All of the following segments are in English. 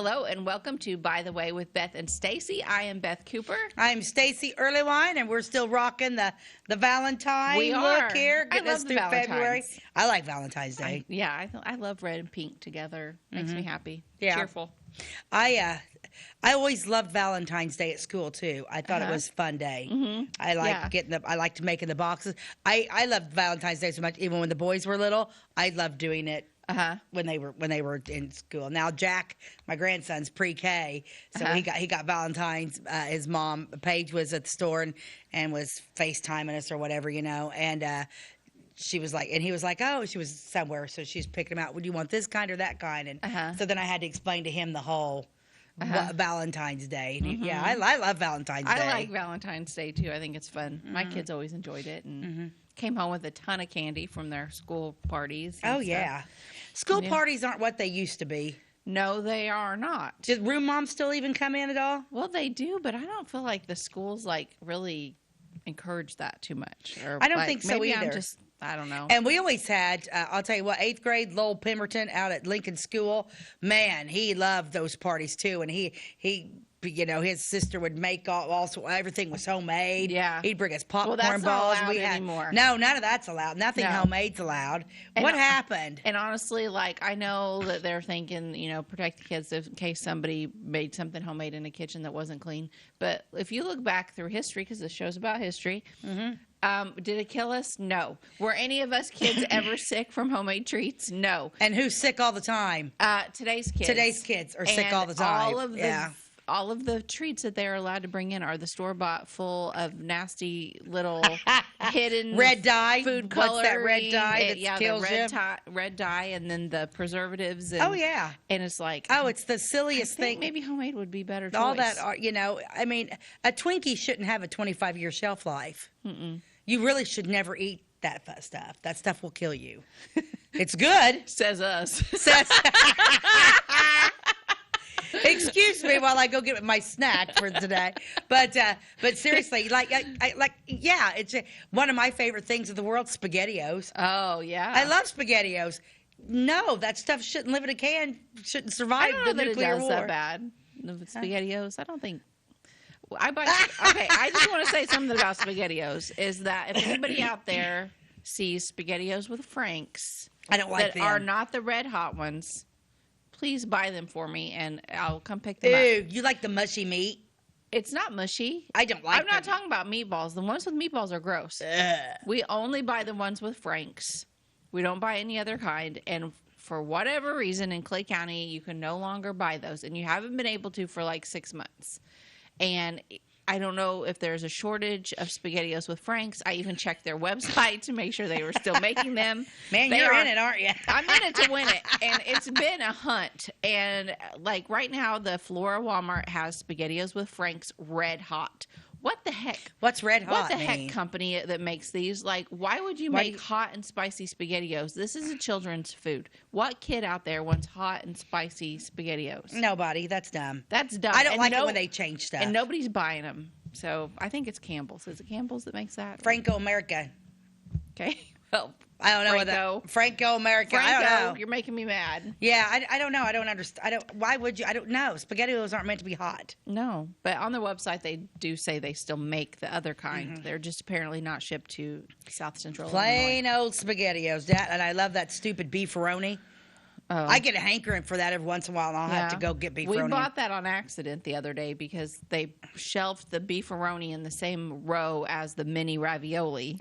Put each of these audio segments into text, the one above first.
Hello and welcome to By the Way with Beth and Stacey. I am Beth Cooper. I'm Stacey Earlywine, and we're still rocking the Valentine We look are. here. I Getting love us the through Valentines. February. I like Valentine's Day. I love red and pink together. Makes me happy. Yeah. Cheerful. I always loved Valentine's Day at school too. I thought it was a fun day. I liked I liked making the boxes. I loved Valentine's Day so much. Even when the boys were little, I loved doing it. When they were in school. Now Jack, my grandson's pre-K, so he got Valentine's. His mom Paige was at the store and was FaceTiming us or whatever, and she was like, and he was like, oh, she was somewhere, so she's picking him out. Would you want this kind or that kind? And so then I had to explain to him the whole Valentine's Day. And yeah, I love Valentine's Day. I like Valentine's Day too. I think it's fun. My kids always enjoyed it and came home with a ton of candy from their school parties. Oh yeah, school parties aren't what they used to be. No, they are not. Does room moms still even come in at all? Well, they do, but I don't feel like the schools really encourage that too much. Or I don't think so maybe either. I don't know. And we always had, I'll tell you what, 8th grade, Lowell Pemberton out at Lincoln School, man, he loved those parties too. And he his sister would make everything was homemade. Yeah. He'd bring us popcorn that's balls. not allowed anymore. No, none of that's allowed. Nothing homemade's allowed. What happened? And honestly, I know that they're thinking, protect the kids in case somebody made something homemade in the kitchen that wasn't clean. But if you look back through history, because this show's about history, did it kill us? No. Were any of us kids ever sick from homemade treats? No. And who's sick all the time? Today's kids. Today's kids are sick all the time. All of the treats that they're allowed to bring in are the store-bought, full of nasty little hidden red dye food coloring. What's that red dye that kills the red dye, and then the preservatives. And, and it's like, it's the silliest thing. Maybe homemade would be better. All that, I mean, a Twinkie shouldn't have a 25-year shelf life. You really should never eat that stuff. That stuff will kill you. It's good, says us. Excuse me while I go get my snack for today. But seriously, it's one of my favorite things in the world, SpaghettiOs. Oh, yeah. I love SpaghettiOs. No, that stuff shouldn't live in a can, shouldn't survive the nuclear war. That bad. The SpaghettiOs, I don't think. I just want to say something about SpaghettiOs, is that if anybody out there sees SpaghettiOs with Franks I don't like that are not the red hot ones, please buy them for me, and I'll come pick them up. Ew, you like the mushy meat? It's not mushy. I don't like I'm not talking about meatballs. The ones with meatballs are gross. We only buy the ones with Franks. We don't buy any other kind. And for whatever reason, in Clay County, you can no longer buy those. And you haven't been able to for 6 months. And I don't know if there's a shortage of SpaghettiOs with Franks. I even checked their website to make sure they were still making them. Man, you're in it, aren't you? I'm in it to win it. And it's been a hunt. And right now, the Flora Walmart has SpaghettiOs with Franks red hot. What the heck? What's red hot? What the heck company that makes these? Why would you make hot and spicy SpaghettiOs? This is a children's food. What kid out there wants hot and spicy SpaghettiOs? Nobody. That's dumb. That's dumb. I don't like it when they change stuff. And nobody's buying them. So I think it's Campbell's. Is it Campbell's that makes that? Franco America. Okay. Well, I don't know Franco America. I don't know. You're making me mad. Yeah, I don't know. I don't understand. Why would you? I don't know. SpaghettiOs aren't meant to be hot. No, but on their website they do say they still make the other kind. They're just apparently not shipped to South Central. Plain old SpaghettiOs. And I love that stupid beefaroni. Oh. I get a hankering for that every once in a while, and I'll have to go get beefaroni. We bought that on accident the other day because they shelved the beefaroni in the same row as the mini ravioli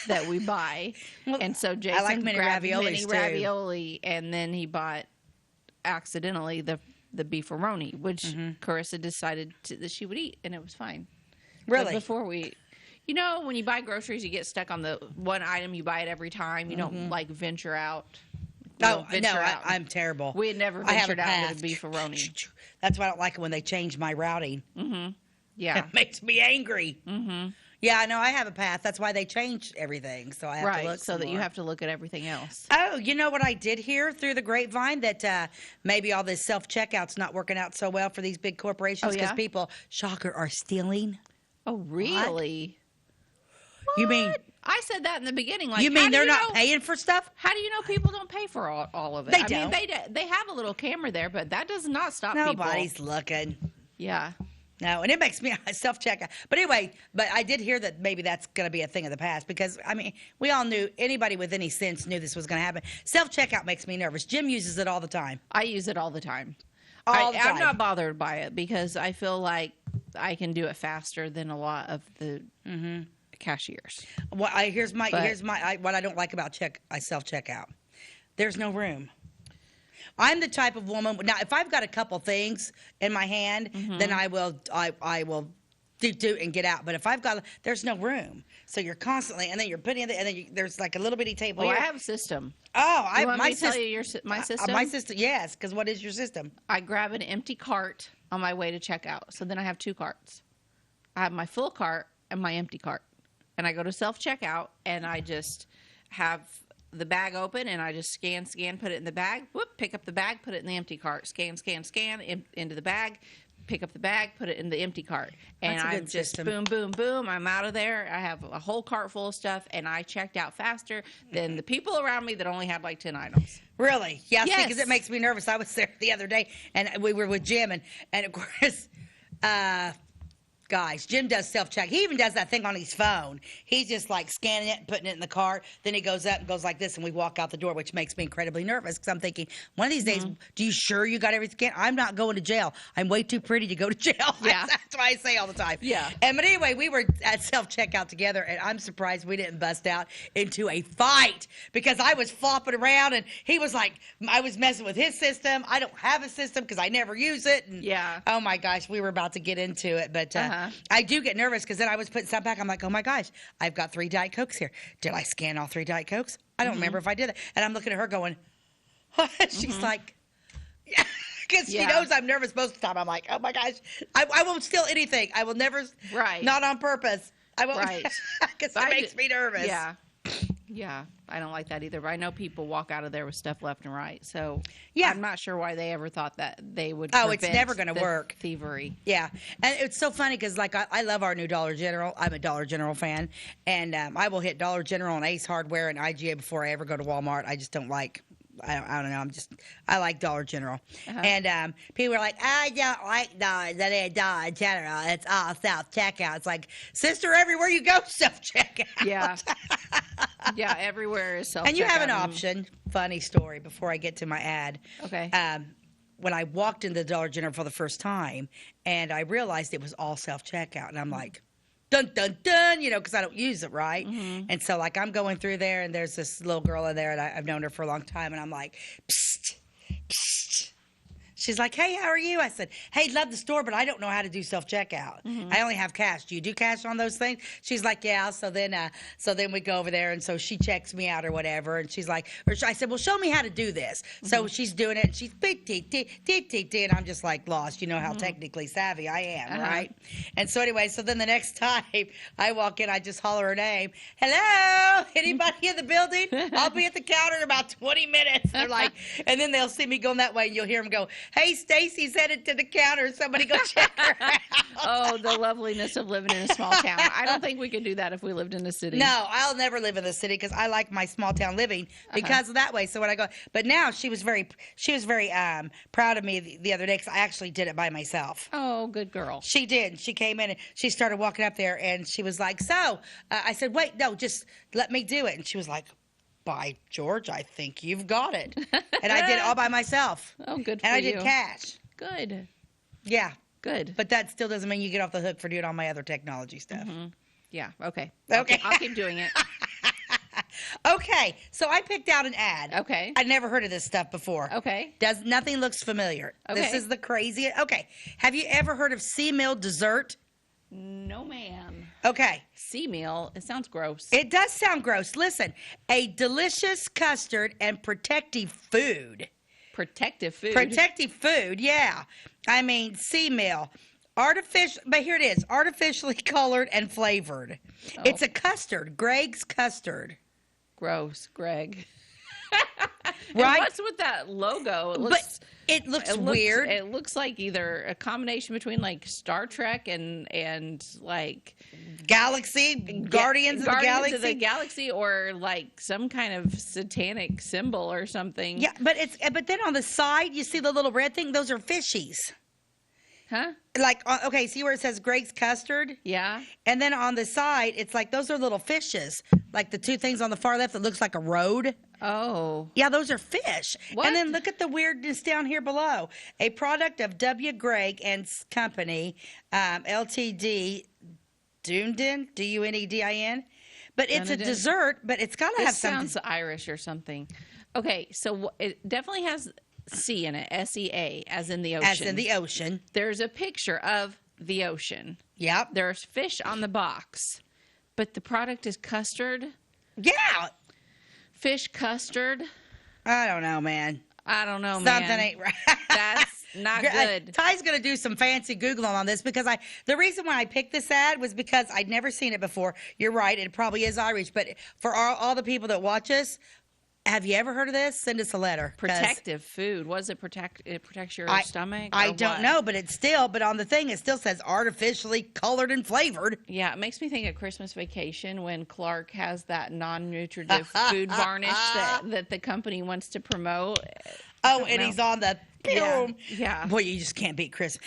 that we buy. Well, and so Jason grabbed mini ravioli, and then he bought accidentally the beefaroni, which Carissa decided that she would eat, and it was fine. Really? But before we... when you buy groceries, you get stuck on the one item. You buy it every time. You don't, venture out. I'm terrible. We had never ventured out to the beefaroni. That's why I don't like it when they change my routing. Yeah. It makes me angry. Yeah, I know. I have a path. That's why they changed everything. So I have to look so that you have to look at everything else. Oh, you know what I did hear through the grapevine? That maybe all this self-checkout's not working out so well for these big corporations because people, shocker, are stealing. Oh, really? What? You mean I said that in the beginning. Like, you mean they're not paying for stuff? How do you know people don't pay for all of it? They don't. I mean, they have a little camera there, but that does not stop Nobody's looking. Yeah. No, and it makes me self-checkout. But anyway, I did hear that maybe that's going to be a thing of the past because, I mean, we all knew, anybody with any sense knew this was going to happen. Self-checkout makes me nervous. Jim uses it all the time. I use it all the time. All the time. I'm not bothered by it because I feel like I can do it faster than a lot of the cashiers. Well, here's what I don't like about self-checkout. There's no room. I'm the type of woman. Now, if I've got a couple things in my hand, then I will do and get out. But if there's no room, so you're constantly, and then you're putting it, and then there's like a little bitty table. Well, here. I have a system. Oh, tell you my system? My system, yes. Because what is your system? I grab an empty cart on my way to checkout. So then I have 2 carts. I have my full cart and my empty cart, and I go to self checkout, and I just have the bag open, and I just scan, put it in the bag. Whoop, pick up the bag, put it in the empty cart. Scan, into the bag. Pick up the bag, put it in the empty cart. And I'm just boom, boom, boom. I'm out of there. I have a whole cart full of stuff, and I checked out faster than the people around me that only had like 10 items. Really? Yeah, yes. Because it makes me nervous. I was there the other day, and we were with Jim, and of course, guys, Jim does self-check. He even does that thing on his phone. He's just like scanning it and putting it in the cart. Then he goes up and goes like this, and we walk out the door, which makes me incredibly nervous because I'm thinking, one of these days, do you sure you got everything scanned? I'm not going to jail. I'm way too pretty to go to jail. Yeah. That's what I say all the time. Yeah. But anyway, we were at self-checkout together, and I'm surprised we didn't bust out into a fight because I was flopping around, and he was like, I was messing with his system. I don't have a system because I never use it. And, oh, my gosh, we were about to get into it. But I do get nervous because then I was putting stuff back. I'm like, oh my gosh, I've got 3 Diet Cokes here. Did I scan all 3 Diet Cokes? I don't remember if I did that. And I'm looking at her going, she's like, because she knows I'm nervous most of the time. I'm like, oh my gosh, I won't steal anything. I will never, not on purpose. I won't, because it makes me nervous. Yeah, I don't like that either. But I know people walk out of there with stuff left and right. So I'm not sure why they ever thought that they would. Oh, it's never going to work. Thievery. Yeah, and it's so funny because like I love our new Dollar General. I'm a Dollar General fan, and I will hit Dollar General and Ace Hardware and IGA before I ever go to Walmart. I just don't like. I don't know. I like Dollar General. And people are like, I don't like Dollar General. It's all self-checkout. It's like, sister, everywhere you go, self-checkout. Yeah. Yeah, everywhere is self-checkout. And you have an option. Funny story before I get to my ad. Okay. When I walked into the Dollar General for the first time, and I realized it was all self-checkout. And I'm like, dun, dun, dun, because I don't use it, right? And so, like, I'm going through there, and there's this little girl in there, and I've known her for a long time, and I'm like, psst, psst. She's like, hey, how are you? I said, hey, love the store, but I don't know how to do self-checkout. I only have cash. Do you do cash on those things? She's like, yeah. So then we go over there, and so she checks me out or whatever, and she's like, I said, well, show me how to do this. So she's doing it, and she's beep, beep, beep, beep, beep, beep, and I'm just like lost. You know how technically savvy I am, right? And so anyway, so then the next time I walk in, I just holler her name. Hello, anybody in the building? I'll be at the counter in about 20 minutes. They're like, and then they'll see me going that way, and you'll hear them go, hey, Stacey's headed to the counter. Somebody go check her out. Oh, the loveliness of living in a small town. I don't think we could do that if we lived in a city. No, I'll never live in the city because I like my small town living because of that way. So when I go, but now she was very proud of me the other day because I actually did it by myself. Oh, good girl. She did. She came in and she started walking up there and she was like, so I said, wait, no, just let me do it. And she was like, by George, I think you've got it. And I did it all by myself. Oh, good for you. And I did cash. Good. Yeah. Good. But that still doesn't mean you get off the hook for doing all my other technology stuff. Yeah, okay. Okay. I'll keep doing it. Okay, so I picked out an ad. Okay. I'd never heard of this stuff before. Okay. Nothing looks familiar. Okay. This is the craziest. Okay. Have you ever heard of C-Mill dessert? No, ma'am. Okay. C-Meal. It sounds gross. It does sound gross. Listen, a delicious custard and protective food. Protective food? Protective food, yeah. I mean, C-Mill. But here it is, artificially colored and flavored. Oh. It's a custard, Greg's custard. Gross, Greg. Right? What's with that logo? It looks weird. It looks like either a combination between like Star Trek and like Galaxy, Guardians of the Galaxy, or like some kind of satanic symbol or something. Yeah, but then on the side you see the little red thing. Those are fishies. Huh? Like, okay, see where it says Greg's Custard? Yeah. And then on the side, it's like those are little fishes. Like the two things on the far left that looks like a road. Oh. Yeah, those are fish. What? And then look at the weirdness down here below. A product of W. Gregg and Company, Ltd. Dunedin, Dunedin. But it's a dessert, but it's got to have something. Sounds Irish or something. Okay, so it definitely has C in it, S-E-A, as in the ocean. As in the ocean. There's a picture of the ocean. Yep. There's fish on the box, but the product is custard. Yeah. Fish custard. I don't know, man. Something ain't right. That's not good. Ty's going to do some fancy Googling on this because the reason why I picked this ad was because I'd never seen it before. You're right. It probably is Irish. But for all the people that watch us, have you ever heard of this? Send us a letter. Protective food. What does it protect? It protects your stomach? I don't know, but but on the thing, it still says artificially colored and flavored. Yeah, it makes me think of Christmas Vacation when Clark has that non-nutritive food varnish that the company wants to promote. Oh, and he's on the film. Yeah. Boy, you just can't beat Christmas.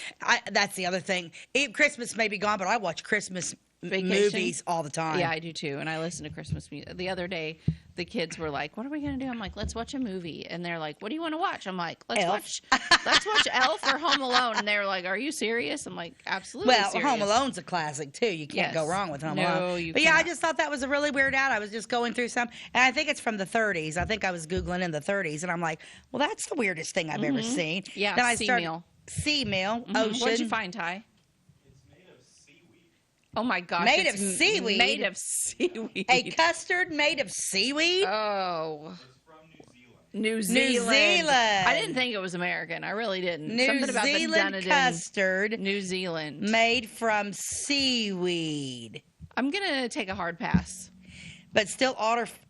That's the other thing. Christmas may be gone, but I watch Christmas movies all the time. Yeah, I do too. And I listen to Christmas music. The other day, the kids were like, "What are we going to do?" I'm like, "Let's watch a movie." And they're like, "What do you want to watch?" I'm like, "Let's watch Elf or Home Alone." And they were like, "Are you serious?" I'm like, "Absolutely serious." Home Alone's a classic too. You can't go wrong with Home Alone. But I just thought that was a really weird ad. I was just going through some, and I think it's from the 30s. I think I was Googling in the 30s, and I'm like, "Well, that's the weirdest thing I've ever seen." Yeah, then sea meal, ocean. What'd you find, Ty? Oh my gosh. Made of seaweed? Made of seaweed. A custard made of seaweed? Oh. It's from New Zealand. New Zealand. I didn't think it was American. I really didn't. Something about New Zealand them done it custard. in New Zealand. Made from seaweed. I'm going to take a hard pass. But still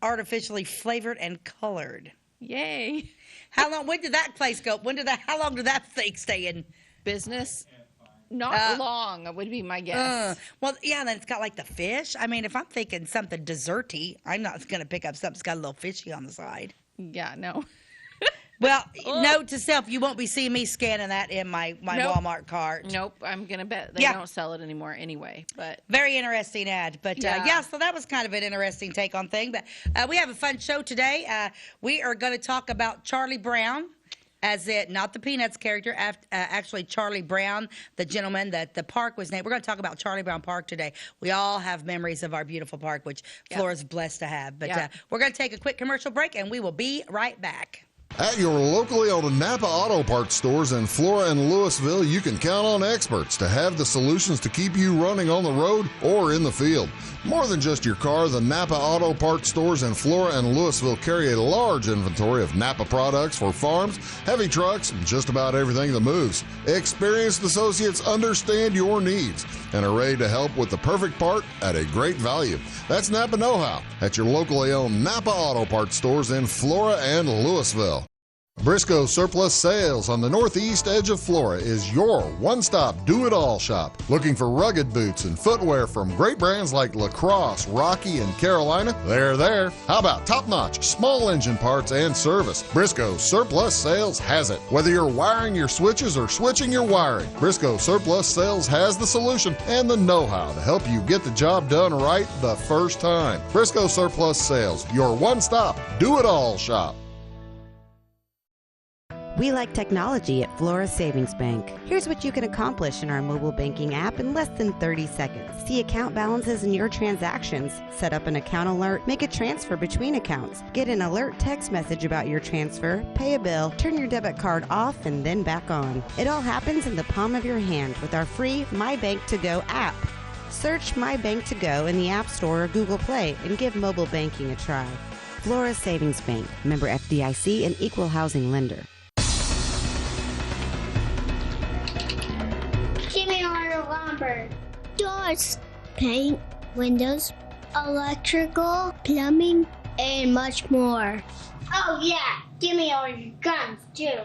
artificially flavored and colored. Yay. When did that place go? How long did that thing stay in business? Not long, would be my guess. Well, yeah, and then it's got like the fish. I mean, if I'm thinking something desserty, I'm not going to pick up something that's got a little fishy on the side. Yeah, no. Well, note to self, you won't be seeing me scanning that in my Walmart cart. Nope, I'm going to bet they don't sell it anymore anyway. But very interesting ad. But so that was kind of an interesting take on thing. But we have a fun show today. We are going to talk about Charlie Brown. Not the Peanuts character, actually Charlie Brown, the gentleman that the park was named. We're going to talk about Charlie Brown Park today. We all have memories of our beautiful park, which Flora's blessed to have. But we're going to take a quick commercial break, and we will be right back. At your locally owned Napa Auto Parts stores in Flora and Louisville, you can count on experts to have the solutions to keep you running on the road or in the field. More than just your car, the Napa Auto Parts stores in Flora and Louisville carry a large inventory of Napa products for farms, heavy trucks, and just about everything that moves. Experienced associates understand your needs and are ready to help with the perfect part at a great value. That's Napa Know-How at your locally owned Napa Auto Parts stores in Flora and Louisville. Briscoe Surplus Sales on the northeast edge of Flora is your one-stop do-it-all shop. Looking for rugged boots and footwear from great brands like Lacrosse, Rocky, and Carolina? They're there. How about top-notch small engine parts and service? Briscoe Surplus Sales has it. Whether you're wiring your switches or switching your wiring, Briscoe Surplus Sales has the solution and the know-how to help you get the job done right the first time. Briscoe Surplus Sales, your one-stop do-it-all shop. We like technology at Flora Savings Bank. Here's what you can accomplish in our mobile banking app in less than 30 seconds. See account balances in your transactions, set up an account alert, make a transfer between accounts, get an alert text message about your transfer, pay a bill, turn your debit card off and then back on. It all happens in the palm of your hand with our free My Bank to Go app. Search My Bank to Go in the App Store or Google Play and give mobile banking a try. Flora Savings Bank, member FDIC and equal housing lender. Lumber, doors, paint, windows, electrical, plumbing, and much more. Oh, yeah. Give me all your guns, too.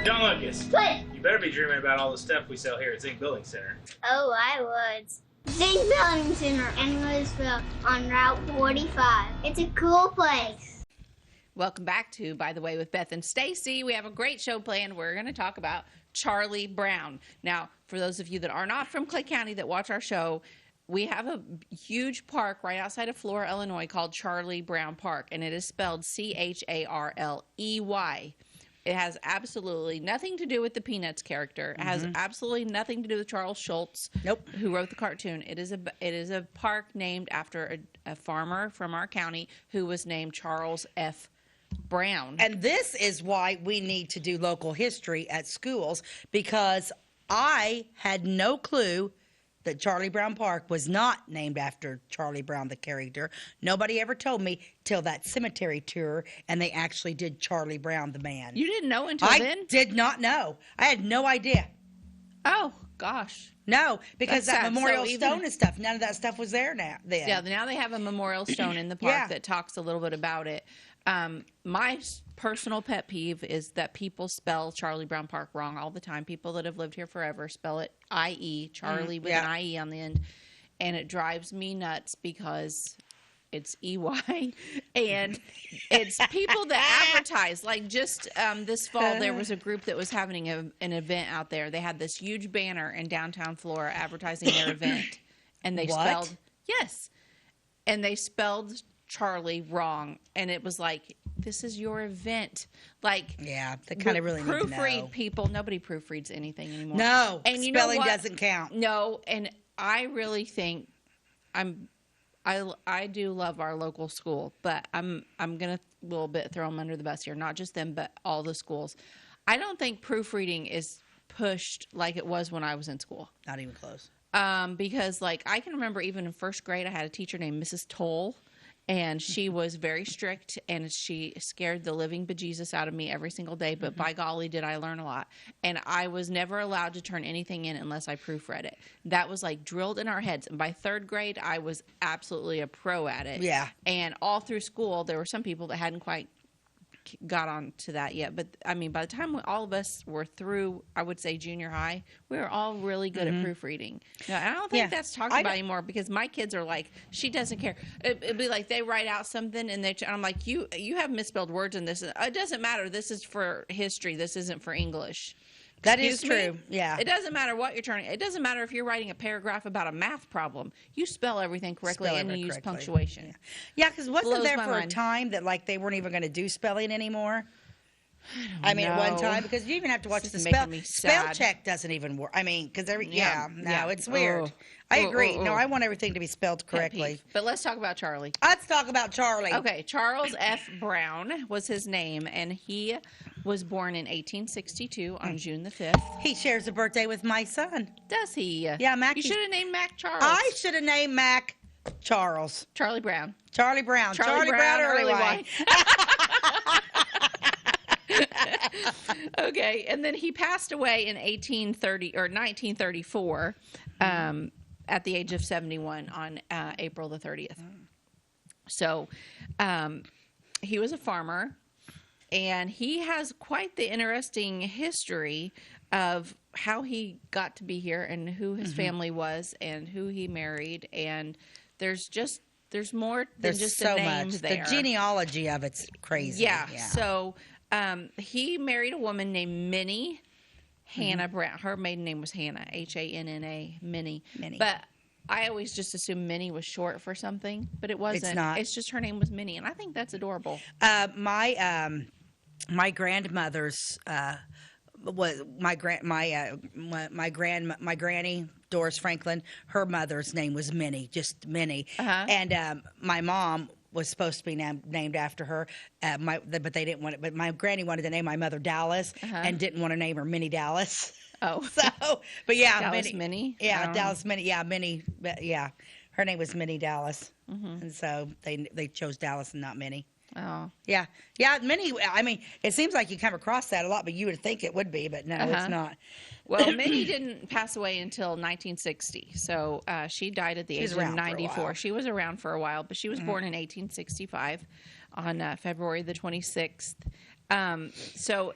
John Lucas, What? you better be dreaming about all the stuff we sell here at Zink Building Center. Oh, I would. Zink Building Center in Louisville on Route 45. It's a cool place. Welcome back to By the Way with Beth and Stacey. We have a great show planned. We're going to talk about Charley Brown. Now, for those of you that are not from Clay County that watch our show, we have a huge park right outside of Flora, Illinois called Charley Brown Park, and it is spelled Charley. It has absolutely nothing to do with the Peanuts character. It has absolutely nothing to do with Charles Schultz, who wrote the cartoon. It is a park named after a farmer from our county who was named Charles F. Brown. And this is why we need to do local history at schools, because I had no clue that Charley Brown Park was not named after Charlie Brown, the character. Nobody ever told me till that cemetery tour, and they actually did Charlie Brown, the man. You didn't know until then? I did not know. I had no idea. Oh, gosh. No, because That's that sad. memorial So even- stone and stuff, none of that stuff was there now. Then. Yeah, now they have a memorial stone in the park Yeah. that talks a little bit about it. My personal pet peeve is that people spell Charlie Brown Park wrong all the time. People that have lived here forever spell it I-E, Charlie with an I-E on the end. And it drives me nuts because it's E-Y. And it's people that advertise. Like just this fall, there was a group that was having an event out there. They had this huge banner in downtown Flora advertising their event. And they spelled, yes. And they spelled Charlie wrong, and it was like, this is your event. Like, yeah, they kind of really need to know. Proofread people. Nobody proofreads anything anymore. No, and you spelling know what? doesn't count. No, and I really think I do love our local school, but I'm gonna a little bit throw them under the bus here. Not just them, but all the schools. I don't think proofreading is pushed like it was when I was in school. Not even close. Because like I can remember even in first grade, I had a teacher named Mrs. Toll. And she was very strict, and she scared the living bejesus out of me every single day. But by golly, did I learn a lot. And I was never allowed to turn anything in unless I proofread it. That was like drilled in our heads. And by third grade, I was absolutely a pro at it. Yeah. And all through school, there were some people that hadn't quite got on to that yet. But, I mean, by the time all of us were through, I would say, junior high, we were all really good at proofreading. Now, I don't think that's talked about anymore because my kids are like, she doesn't care. It'd be like they write out something, and I'm like, you have misspelled words in this. It doesn't matter. This is for history. This isn't for English. That is Excuse me? true. Yeah. It doesn't matter what you're turning. It doesn't matter if you're writing a paragraph about a math problem. You spell everything correctly and you use punctuation. Yeah, because wasn't Blows there my for mind. a time that like they weren't even going to do spelling anymore? I mean, at one time, because you even have to watch the spell check doesn't even work. I mean, because it's weird. I agree. No, I want everything to be spelled correctly. But let's talk about Charlie. Let's talk about Charlie. Okay, Charles F. Brown was his name, and he was born in 1862 on June the 5th. He shares a birthday with my son. Does he? Yeah, Mac. You should have named Mac Charles. I should have named Mac Charles. Charlie Brown. Charlie Brown. Charlie Brown early white. Okay, and then he passed away in 1934 at the age of 71 on April the 30th. So he was a farmer, and he has quite the interesting history of how he got to be here and who his family was and who he married, and there's more than just so a name much. there. The genealogy of it's crazy. Yeah. So he married a woman named Minnie Hannah Brown. Her maiden name was Hannah, Hanna, Minnie. But I always just assumed Minnie was short for something, but it wasn't. It's not. It's just her name was Minnie, and I think that's adorable. My grandmother's was my granny Doris Franklin. Her mother's name was Minnie, just Minnie, and my mom was supposed to be named after her, but they didn't want it. But my granny wanted to name my mother Dallas, and didn't want to name her Minnie Dallas. Oh, so but yeah, Dallas Minnie. Yeah, Dallas Minnie. Yeah, Minnie. Yeah, her name was Minnie Dallas, and so they chose Dallas and not Minnie. Oh. Yeah. Yeah, Minnie, I mean, it seems like you come across that a lot, but you would think it would be, but no, it's not. Well, Minnie didn't pass away until 1960, so she died at the age of 94. She was around for a while, but she was born in 1865 on February the 26th. So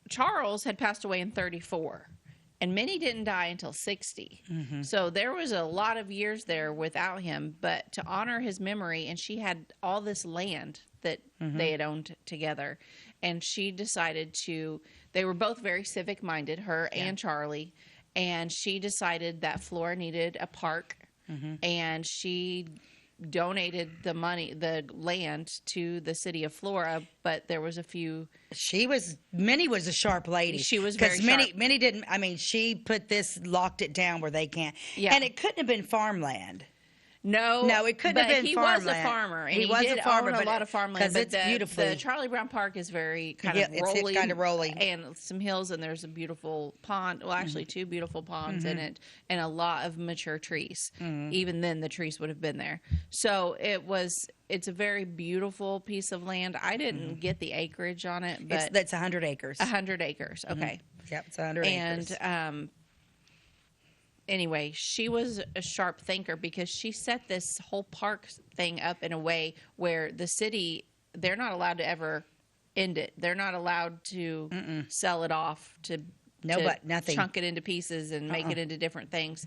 Charles had passed away in 34. And Minnie didn't die until 60. So there was a lot of years there without him. But to honor his memory, and she had all this land that they had owned together. And she decided they were both very civic minded, her and Charley. And she decided that Flora needed a park. And she donated the land to the city of Flora, but there was a few. Minnie was a sharp lady. She was very sharp. Because Minnie didn't, I mean, she locked it down where they can't. Yeah. And it couldn't have been farmland. No, it couldn't have been farmland. He was a farmer, and he was a farmer, own a lot of farmland. Because it's beautiful. The Charlie Brown Park is very kind of rolling. It's kind of rolling. And some hills, and there's a beautiful pond. Well, actually, two beautiful ponds in it, and a lot of mature trees. Even then, the trees would have been there. So it's a very beautiful piece of land. I didn't get the acreage on it, but that's 100 acres. 100 acres. Okay. Yep, it's 100 acres. And anyway, she was a sharp thinker because she set this whole park thing up in a way where the city, they're not allowed to ever end it. They're not allowed to sell it off to nothing. Chunk it into pieces and make it into different things.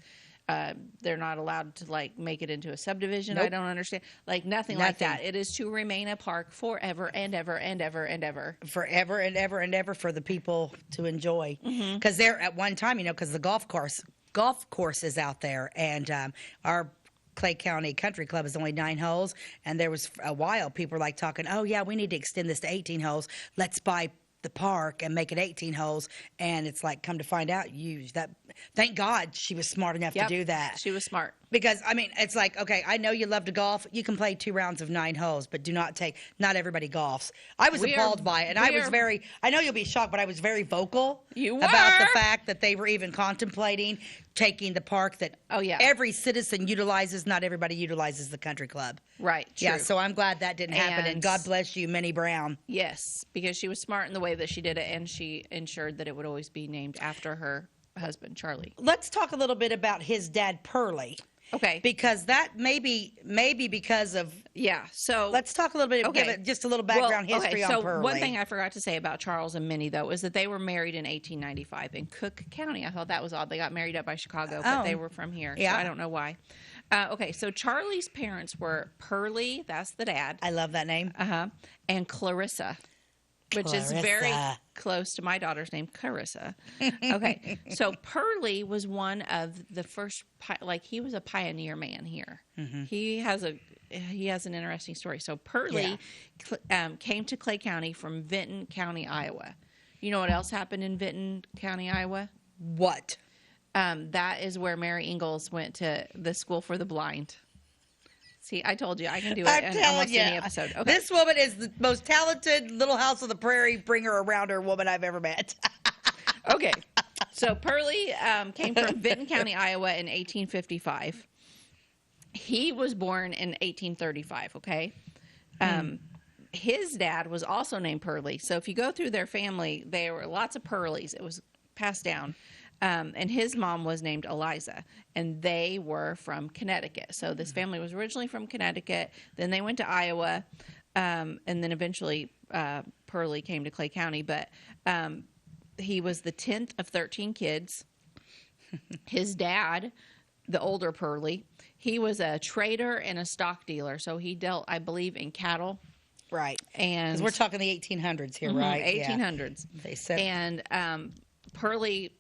They're not allowed to make it into a subdivision. Nope. I don't understand. Nothing like that. It is to remain a park forever and ever and ever and ever. Forever and ever and ever for the people to enjoy. Because there at one time, because the golf course is out there, and our Clay County Country Club is only 9 holes, and there was a while people were talking, oh yeah, we need to extend this to 18 holes. Let's buy the park and make it 18 holes. And it's come to find out, thank God she was smart enough to do that. She was smart. Because, it's okay, I know you love to golf. You can play 2 rounds of 9 holes, but not everybody golfs. I was appalled by it. And I know you'll be shocked, but I was very vocal about the fact that they were even contemplating taking the park that every citizen utilizes. Not everybody utilizes the country club. Right. True. Yeah, so I'm glad that didn't happen. And God bless you, Minnie Brown. Yes, because she was smart in the way that she did it, and she ensured that it would always be named after her husband, Charlie. Let's talk a little bit about his dad, Pearlie. Okay. Because that maybe because of... Yeah, so... Let's talk a little bit, give it just a little background history on Pearlie. So one thing I forgot to say about Charles and Minnie, though, is that they were married in 1895 in Cook County. I thought that was odd. They got married up by Chicago, but they were from here, so I don't know why. Okay, so Charlie's parents were Pearlie, that's the dad. I love that name. And Clarissa. Which is very close to my daughter's name, Carissa. Okay, so Pearlie was one of the first, he was a pioneer man here. He has an interesting story. So Pearlie came to Clay County from Vinton County, Iowa. You know what else happened in Vinton County, Iowa? What? That is where Mary Ingalls went to the School for the Blind. See, I told you I can do it in almost any episode. Okay. This woman is the most talented Little House on the Prairie bringer around her woman I've ever met. Okay. So Pearlie came from Vinton County, Iowa in 1855. He was born in 1835, okay? His dad was also named Pearlie. So if you go through their family, there were lots of Pearlies. It was passed down. And his mom was named Eliza, and they were from Connecticut. So this family was originally from Connecticut. Then they went to Iowa, and then eventually Pearlie came to Clay County. But he was the 10th of 13 kids. His dad, the older Pearlie, he was a trader and a stock dealer. So he dealt, I believe, in cattle. Right. And because we're talking the 1800s here, right? 1800s. Yeah. They said. And Pearlie...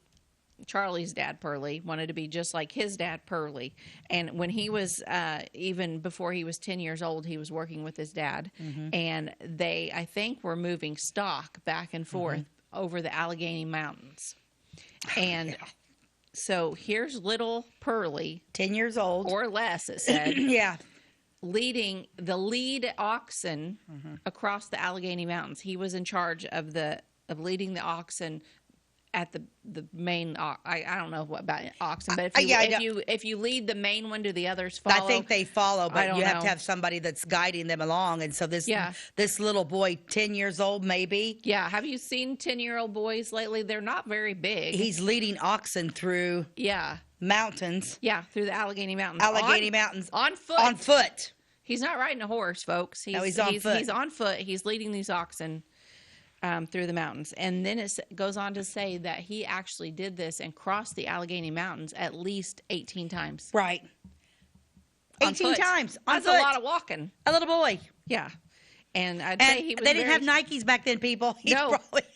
Charlie's dad, Pearlie, wanted to be just like his dad, Pearlie. And when he was, even before he was 10 years old, he was working with his dad. And they, I think, were moving stock back and forth over the Allegheny Mountains. And so here's little Pearlie. 10 years old. Or less, it said. Leading the lead oxen across the Allegheny Mountains. He was in charge of leading the oxen at the main. I don't know what about oxen, but if you lead the main one, do the others follow? I think they follow, but you have to have somebody that's guiding them along. And so this little boy, 10 years old, maybe. Yeah. Have you seen 10-year-old boys lately? They're not very big. He's leading oxen through mountains. Yeah, through the Allegheny Mountains. Mountains on foot. On foot. He's not riding a horse, folks. He's on foot. He's on foot. He's leading these oxen through the mountains. And then it goes on to say that he actually did this and crossed the Allegheny Mountains at least 18 times. Right. 18 times. On That's foot. a lot of walking. A little boy. Yeah. And I'd say he was they didn't have Nikes back then, people.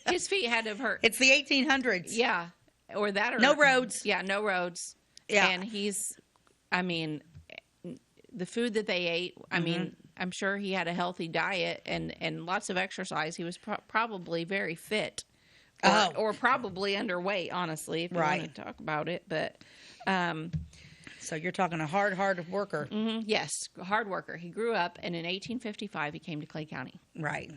His feet had to have hurt. It's the 1800s. Yeah. Or that. Or no roads. Yeah, no roads. Yeah. And the food that they ate, I mean, I'm sure he had a healthy diet and lots of exercise. He was probably very fit or probably underweight, honestly, if you want to talk about it. But so you're talking a hard worker. Yes, hard worker. He grew up, and in 1855, he came to Clay County. Right.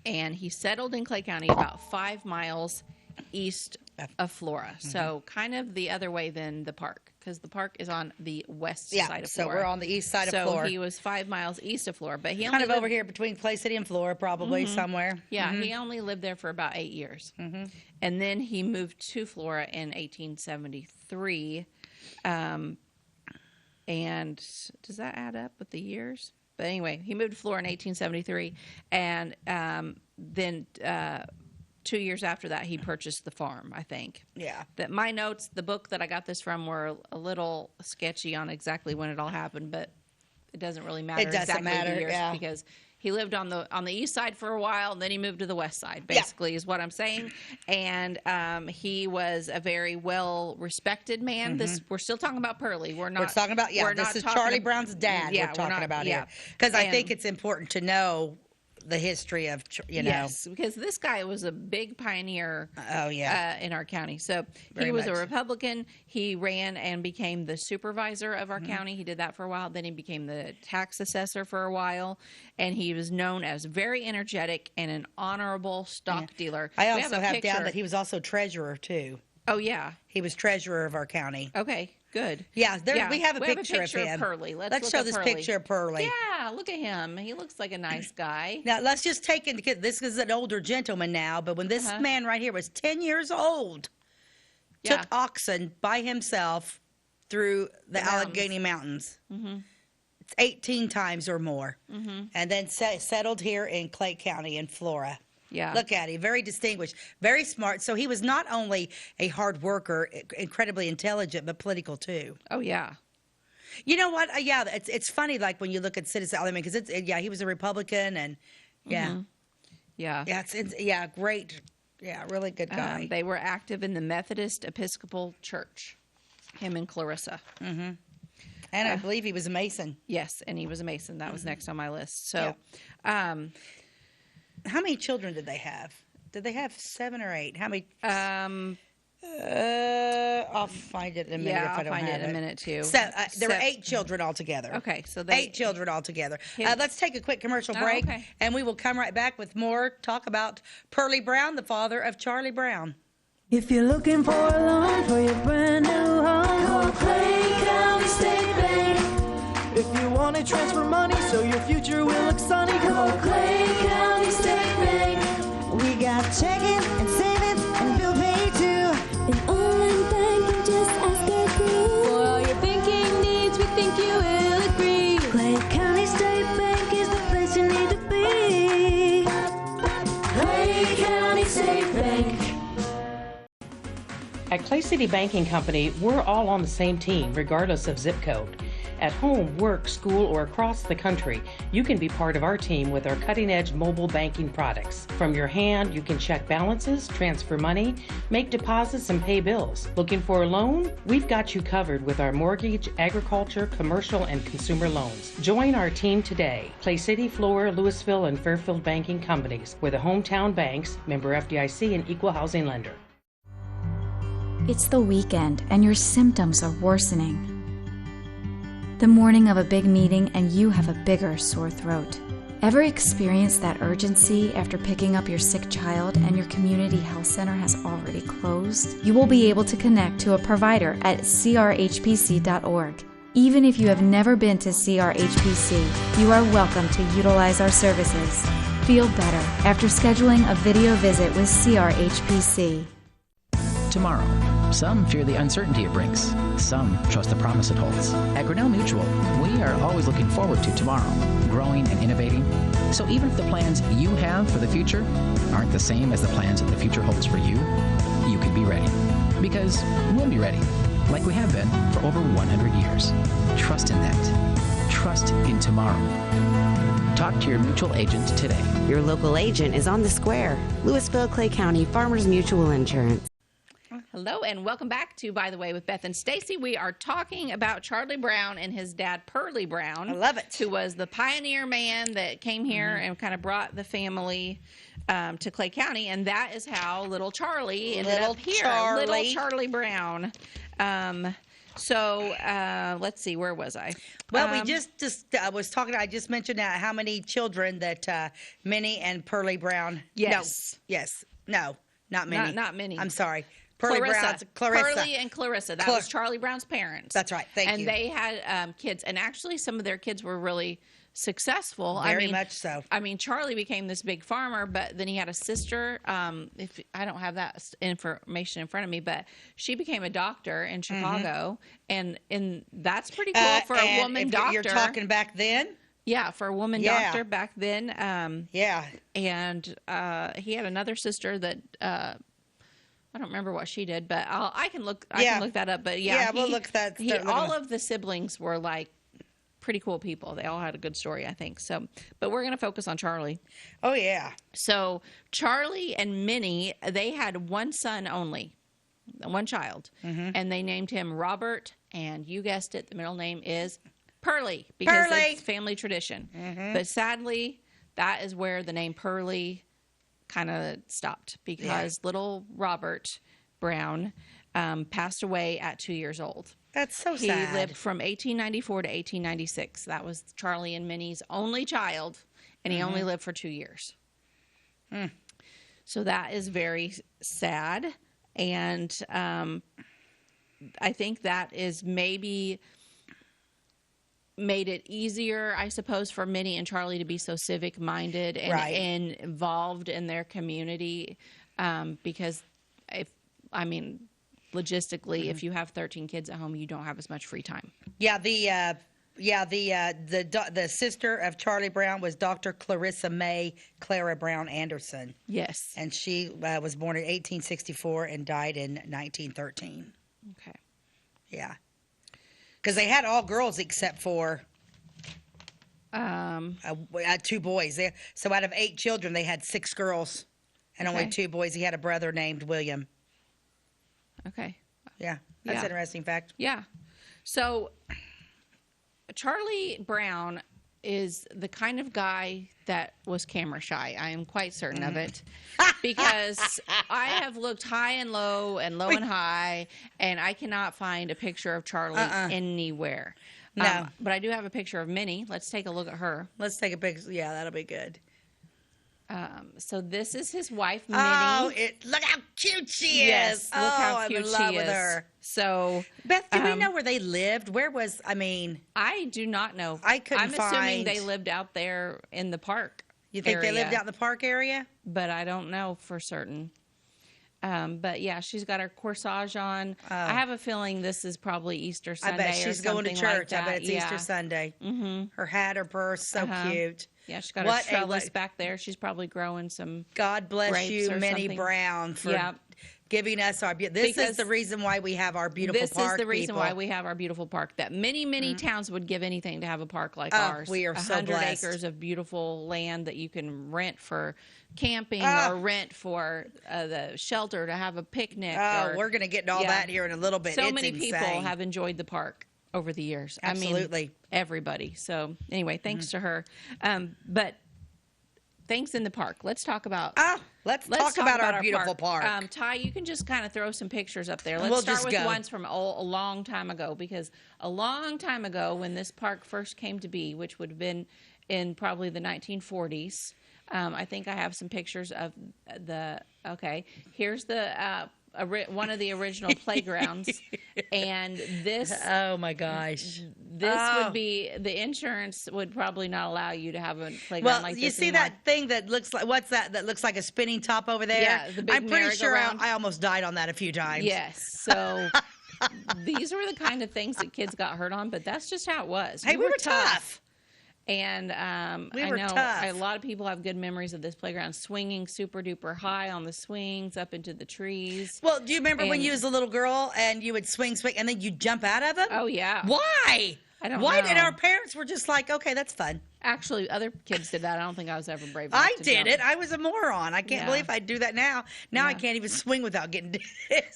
And he settled in Clay County about 5 miles east of Flora. So kind of the other way than the park, because the park is on the west side of Flora. So we're on the east side of Flora. So he was 5 miles east of Flora, but he kind of over here between Clay City and Flora, probably somewhere. Yeah, he only lived there for about 8 years, and then he moved to Flora in 1873. And does that add up with the years? But anyway, he moved to Flora in 1873, and then 2 years after that, he purchased the farm, I think. Yeah. That my notes, the book that I got this from, were a little sketchy on exactly when it all happened, but it doesn't really matter. It doesn't exactly matter, the years yeah. Because he lived on the east side for a while, and then he moved to the west side, basically, is what I'm saying. And he was a very well-respected man. We're still talking about Pearlie. We're talking about, this is Charlie Brown's dad we're talking about here. Because I think it's important to know the history of, Yes, because this guy was a big pioneer in our county. So he was a Republican. He ran and became the supervisor of our county. He did that for a while. Then he became the tax assessor for a while. And he was known as very energetic and an honorable stock dealer. I also have down that he was also treasurer, too. Oh, yeah. He was treasurer of our county. Okay, good. Yeah, we have a picture of him. Pearlie. Let's show this picture of Pearlie. Yeah, look at him. He looks like a nice guy. Now, let's just take into consideration, this is an older gentleman now, but when this man right here was 10 years old, took oxen by himself through the Allegheny Mountains. It's 18 times or more. And then settled here in Clay County in Flora. Yeah. Look at him. Very distinguished. Very smart. So he was not only a hard worker, incredibly intelligent, but political too. Oh, yeah. You know what? It's funny, like, when you look at Citizen, I mean, because he was a Republican, and great. Yeah, really good guy. They were active in the Methodist Episcopal Church, him and Clarissa. And I believe he was a Mason. Yes, and he was a Mason. That was next on my list. So, how many children did they have? Did they have 7 or 8? How many? I'll find it in a minute if I don't have it. I'll find it in a minute too. So there were 8 children altogether. Okay, so 8 children altogether. Let's take a quick commercial break, and we will come right back with more talk about Pearlie Brown, the father of Charlie Brown. If you're looking for a loan for your brand new home, call Clay County State Bank. If you want to transfer money so your future will look sunny, call Clay County State Bank. We got checking and savings and bill pay too. An online banking, just ask our crew. For all your banking needs, we think you will agree. Clay County State Bank is the place you need to be. Clay County State Bank. At Clay City Banking Company, we're all on the same team, regardless of zip code. At home, work, school, or across the country, you can be part of our team with our cutting-edge mobile banking products. From your hand, you can check balances, transfer money, make deposits, and pay bills. Looking for a loan? We've got you covered with our mortgage, agriculture, commercial, and consumer loans. Join our team today. Clay City, Flora, Louisville, and Fairfield Banking Companies. We're the hometown banks, member FDIC, and equal housing lender. It's the weekend, and your symptoms are worsening. The morning of a big meeting, and you have a bigger sore throat. Ever experienced that urgency after picking up your sick child and your community health center has already closed? You will be able to connect to a provider at crhpc.org. Even if you have never been to CRHPC, you are welcome to utilize our services. Feel better after scheduling a video visit with CRHPC. Tomorrow. Some fear the uncertainty it brings. Some trust the promise it holds. At Grinnell Mutual, we are always looking forward to tomorrow, growing and innovating. So even if the plans you have for the future aren't the same as the plans that the future holds for you, you can be ready. Because we'll be ready, like we have been for over 100 years. Trust in that. Trust in tomorrow. Talk to your mutual agent today. Your local agent is on the square. Louisville, Clay County Farmers Mutual Insurance. Hello and welcome back to By the Way with Beth and Stacey. We are talking about Charley Brown and his dad Pearlie Brown. I love it. Who was the pioneer man that came here and kind of brought the family to Clay County, and that is how little Charley ended up here. Little Charley Brown. Let's see, where was I? Well, we I was talking. I just mentioned how many children that Minnie and Pearlie Brown. Yes. No, not Minnie. Not Minnie. I'm sorry. Clarissa. Clarissa. Pearlie and Clarissa. That was Charley Brown's parents. That's right. Thank you. And they had kids. And actually, some of their kids were really successful. Very much so. I mean, Charley became this big farmer, but then he had a sister. If I don't have that information in front of me, but she became a doctor in Chicago. And that's pretty cool for a woman doctor. You're talking back then? Yeah, for a woman doctor back then. And he had another sister that I don't remember what she did, but I can look that up. But we'll look that. All of the siblings were like pretty cool people. They all had a good story, I think. So, but we're going to focus on Charley. Oh yeah. So Charley and Minnie, they had one son only, one child, and they named him Robert. And you guessed it, the middle name is Pearlie because it's family tradition. But sadly, that is where the name Pearlie kind of stopped because little Robert Brown passed away at 2 years old. That's so sad. He lived from 1894 to 1896. That was Charley and Minnie's only child, and he only lived for 2 years. So that is very sad, and I think that is maybe made it easier, I suppose, for Minnie and Charley to be so civic-minded and involved in their community because logistically, if you have 13 kids at home, you don't have as much free time. Yeah, the sister of Charley Brown was Dr. Clarissa May Clara Brown Anderson. Yes. And she was born in 1864 and died in 1913. Okay. Yeah. Because they had all girls except for 2 boys. So out of 8 children, they had 6 girls and only 2 boys. He had a brother named William. Okay. Yeah, that's an interesting fact. Yeah. So Charley Brown is the kind of guy that was camera shy. I am quite certain of it because I have looked high and low and low and high, and I cannot find a picture of Charley anywhere. No. But I do have a picture of Minnie. Let's take a look at her. Let's take a picture. Yeah, that'll be good. So this is his wife, Minnie. Oh, look how cute she is. Yes, look how cute I'm in love she with is. her. So, Beth, do we know where they lived? Where was, I do not know. I couldn't I'm assuming they lived out there in the park. You think area, they lived out in the park area? But I don't know for certain. But yeah, she's got her corsage on. I have a feeling this is probably Easter Sunday. I bet she's going to church. Like I bet it's Easter Sunday. Her hat, her purse, so cute. Yeah, she's got her trellis back there. She's probably growing some. God bless grapes you, or Minnie something. Brown, for giving us our This is the reason why we have our beautiful park. This is the reason why we have our beautiful park. That many towns would give anything to have a park like ours. We are so 100 blessed. acres of beautiful land that you can rent for camping or rent for the shelter to have a picnic. We're going to get all that here in a little bit. So it's many insane. people have enjoyed the park over the years. Absolutely. I mean, everybody. So anyway, thanks to her. But things in the park. Let's talk about. Let's talk about our beautiful park. Ty, you can just kind of throw some pictures up there. Let's start with ones from a long time ago, because a long time ago when this park first came to be, which would have been in probably the 1940s. I think I have some pictures of the. Okay, here's the one of the original playgrounds, and this. Oh my gosh! This would be the insurance would probably not allow you to have a playground like this. You see anymore. that thing that looks like what's that? That looks like a spinning top over there. Yeah, the big I'm pretty sure merry-go-round. I almost died on that a few times. Yes, so. These were the kind of things that kids got hurt on, but that's just how it was. Hey, we were tough. And I know a lot of people have good memories of this playground, swinging super duper high on the swings up into the trees. Well, do you remember when you was a little girl and you would swing, and then you jump out of them? Oh, yeah. Why? I don't Why know. did our parents were just like, okay, that's fun. Actually, other kids did that. I don't think I was ever brave enough I to did jump. it. I was a moron. I can't believe I'd do that now. Now I Yeah. can't even swing without getting dizzy.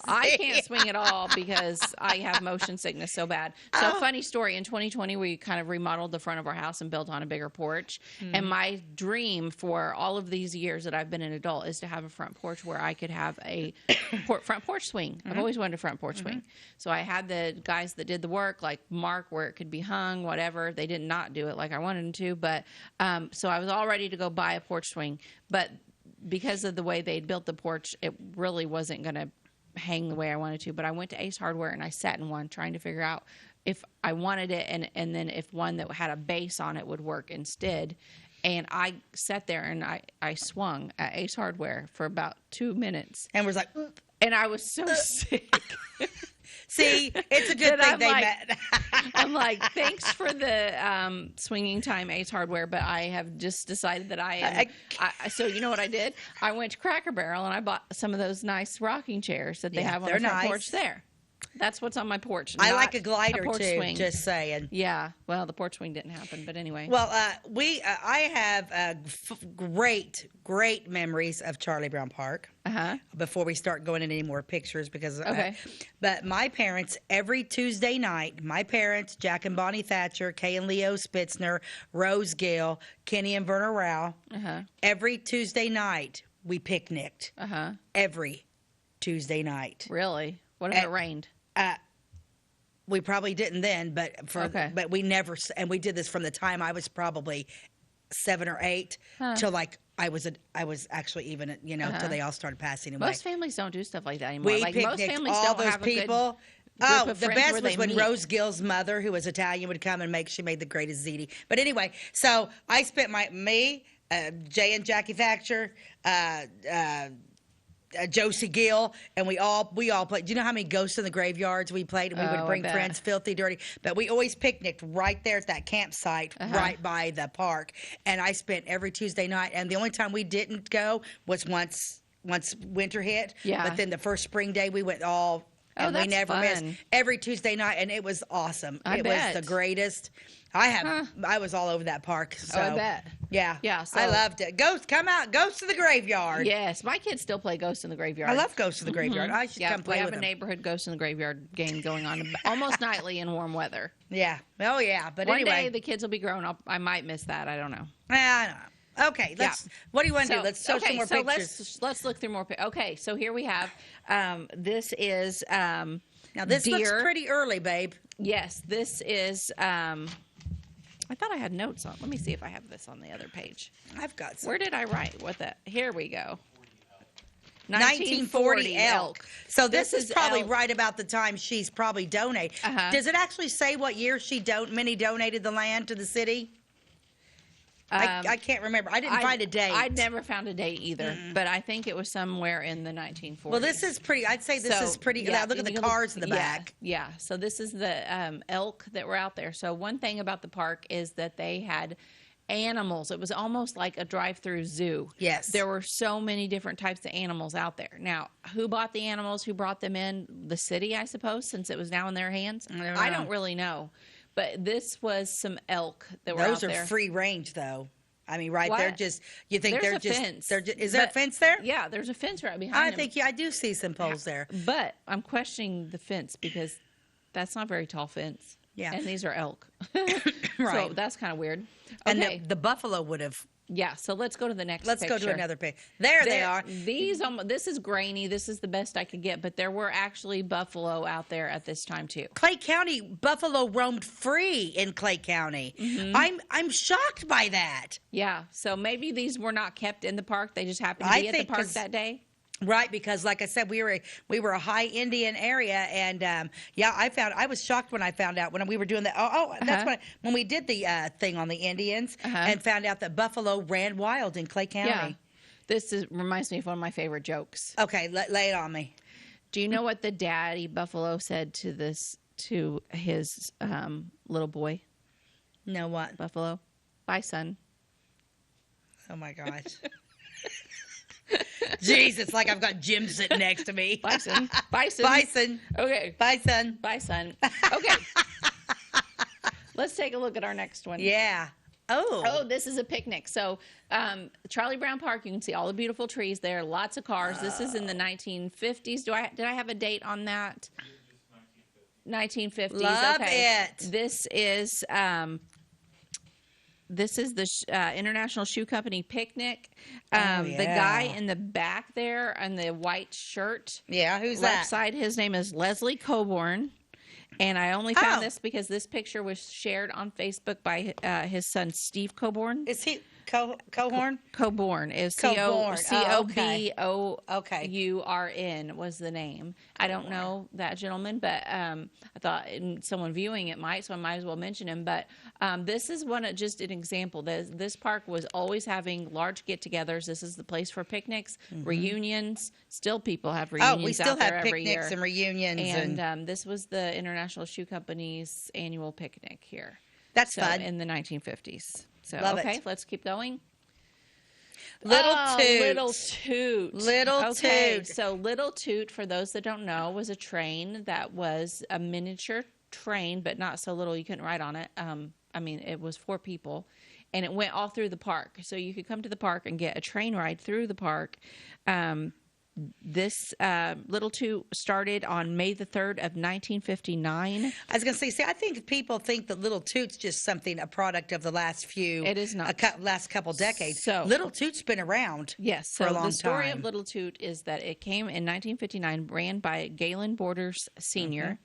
I can't swing at all because I have motion sickness so bad. So, funny story. In 2020, we kind of remodeled the front of our house and built on a bigger porch. And my dream for all of these years that I've been an adult is to have a front porch where I could have a front porch swing. I've always wanted a front porch swing. So I had the guys that did the work, like mark where it could be hung, whatever. They did not do it like I wanted them to, but so I was all ready to go buy a porch swing. But because of the way they'd built the porch, it really wasn't going to hang the way I wanted to. But I went to Ace Hardware and I sat in one trying to figure out if I wanted it and then if one that had a base on it would work instead. And I sat there and I swung at Ace Hardware for about 2 minutes. And was like, and I was so sick. See, it's a good thing they met. I'm like, thanks for the swinging time, Ace Hardware, but I have just decided that I am. So you know what I did? I went to Cracker Barrel and I bought some of those nice rocking chairs that they have on the front porch there. That's what's on my porch. I like a glider porch too. swing. Just saying. Yeah. Well, the porch swing didn't happen, but anyway. Well, I have great memories of Charlie Brown Park. Before we start going into any more pictures, because but my parents every Tuesday night, Jack and Bonnie Thatcher, Kay and Leo Spitzner, Rose Gill, Kenny and Verna Rao, every Tuesday night we picnicked. Every Tuesday night. Really? What if it rained? We probably didn't then, but we never, and we did this from the time I was probably 7 or 8 till like I was actually even till they all started passing away. Most families don't do stuff like that anymore. We like picnicked most families all don't those have people. A good The best was when meet. Rose Gill's mother, who was Italian, would come and she made the greatest ziti. But anyway, so I spent Jay and Jackie Thatcher, Josie Gill, and we all played. Do you know how many Ghosts in the Graveyards we played? And we would bring friends, filthy, dirty. But we always picnicked right there at that campsite, right by the park. And I spent every Tuesday night. And the only time we didn't go was once winter hit. Yeah. But then the first spring day, we went all. And we never missed every Tuesday night, and it was awesome. It was the greatest. I was all over that park. So I bet. Yeah. Yeah. So, I loved it. Ghosts to the Graveyard. Yes, my kids still play Ghosts in the Graveyard. I love Ghosts in the Graveyard. I should come play with them. We have a neighborhood Ghosts in the Graveyard game going on almost nightly in warm weather. Yeah. Oh yeah. But one anyway, day the kids will be grown up. I might miss that. I don't know. I don't know. Okay, what do you want to do? Let's show some more pictures. Let's look through more pictures. Okay, so here we have, this is, now this looks pretty early, babe. Yes, this is, I thought I had notes on. Let me see if I have this on the other page. I've got some. Where did I write? Here we go. 1940 elk. So this is probably right about the time she's probably donated. Does it actually say what year Minnie donated the land to the city? I can't remember. I didn't find a date. I'd never found a date either, but I think it was somewhere in the 1940s. Well, this is pretty. I'd say this is pretty. Yeah, look at the cars in the back. Yeah. So this is the elk that were out there. So one thing about the park is that they had animals. It was almost like a drive-through zoo. Yes. There were so many different types of animals out there. Now, who bought the animals? Who brought them in? The city, I suppose, since it was now in their hands. I don't really know. But this was some elk that were out there. Those are free range, though. I mean, right there, you think there's a fence. Is there a fence there? Yeah, there's a fence right behind them. I do see some poles there. But I'm questioning the fence because that's not a very tall fence. Yeah. And these are elk. Right. So that's kind of weird. Okay. And the buffalo would have Yeah, so let's go to the next Let's picture. go to another picture. There they are. This is grainy. This is the best I could get, but there were actually buffalo out there at this time too. Clay County, buffalo roamed free in Clay County. I'm shocked by that. Yeah, so maybe these were not kept in the park. They just happened to be at the park that day. Right, because like I said, we were a high Indian area, and I was shocked when I found out when we were doing that. When we did the thing on the Indians and found out that buffalo ran wild in Clay County. Yeah, this reminds me of one of my favorite jokes. Okay, lay it on me. Do you know what the daddy buffalo said to his little boy? No, what? Buffalo? Bye, son. Oh my gosh. Jeez, it's like I've got Jim sitting next to me. Bison. Okay. Bison. Okay. Let's take a look at our next one. Yeah. Oh, this is a picnic. So, Charley Brown Park, you can see all the beautiful trees there, lots of cars. This is in the 1950s. Did I have a date on that? 1950s. Love it. This is the International Shoe Company picnic. The guy in the back there in the white shirt. Yeah, who's left that? Side, his name is Leslie Coburn. And I only found this because this picture was shared on Facebook by his son, Steve Coburn. Is he Coburn? Coburn is Coburn was the name. I don't know that gentleman, but I thought someone viewing it might, so I might as well mention him. But this is just an example. This park was always having large get-togethers. This is the place for picnics, reunions. Still, people have reunions. We still out there have every picnics year. and reunions. And this was the International Shoe Company's annual picnic here. That's fun. In the 1950s. So, Love it. Let's keep going. Little Toot. Little Toot. So Little Toot, for those that don't know, was a train that was a miniature train, but not so little you couldn't ride on it. It was 4 people, and it went all through the park. So you could come to the park and get a train ride through the park. This Little Toot started on May the 3rd of 1959. I was going to say, I think people think that Little Toot's just a product of the last few. It is not. Last couple decades. So Little Toot's been around. Yes. For a long time. The story of Little Toot is that it came in 1959, ran by Galen Borders Sr.,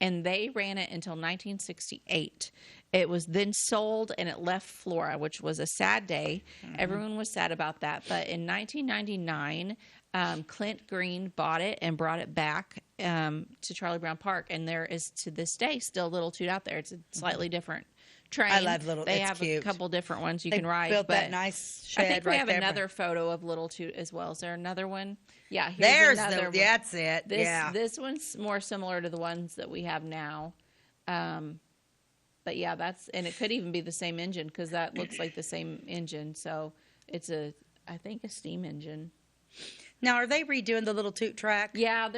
and they ran it until 1968. It was then sold, and it left Flora, which was a sad day. Everyone was sad about that. But in 1999, Clint Green bought it and brought it back to Charley Brown Park, and there is to this day still Little Toot out there. It's a slightly different train. I love Little. They it's have cute. a couple different ones you can ride. Built but that nice shed I think we right have there. another photo of Little Toot as well. Is there another one? Yeah, there's another one. That's it. This one's more similar to the ones that we have now. But yeah, and it could even be the same engine because that looks like the same engine. So it's I think a steam engine. Now, are they redoing the Little Toot track? Yeah,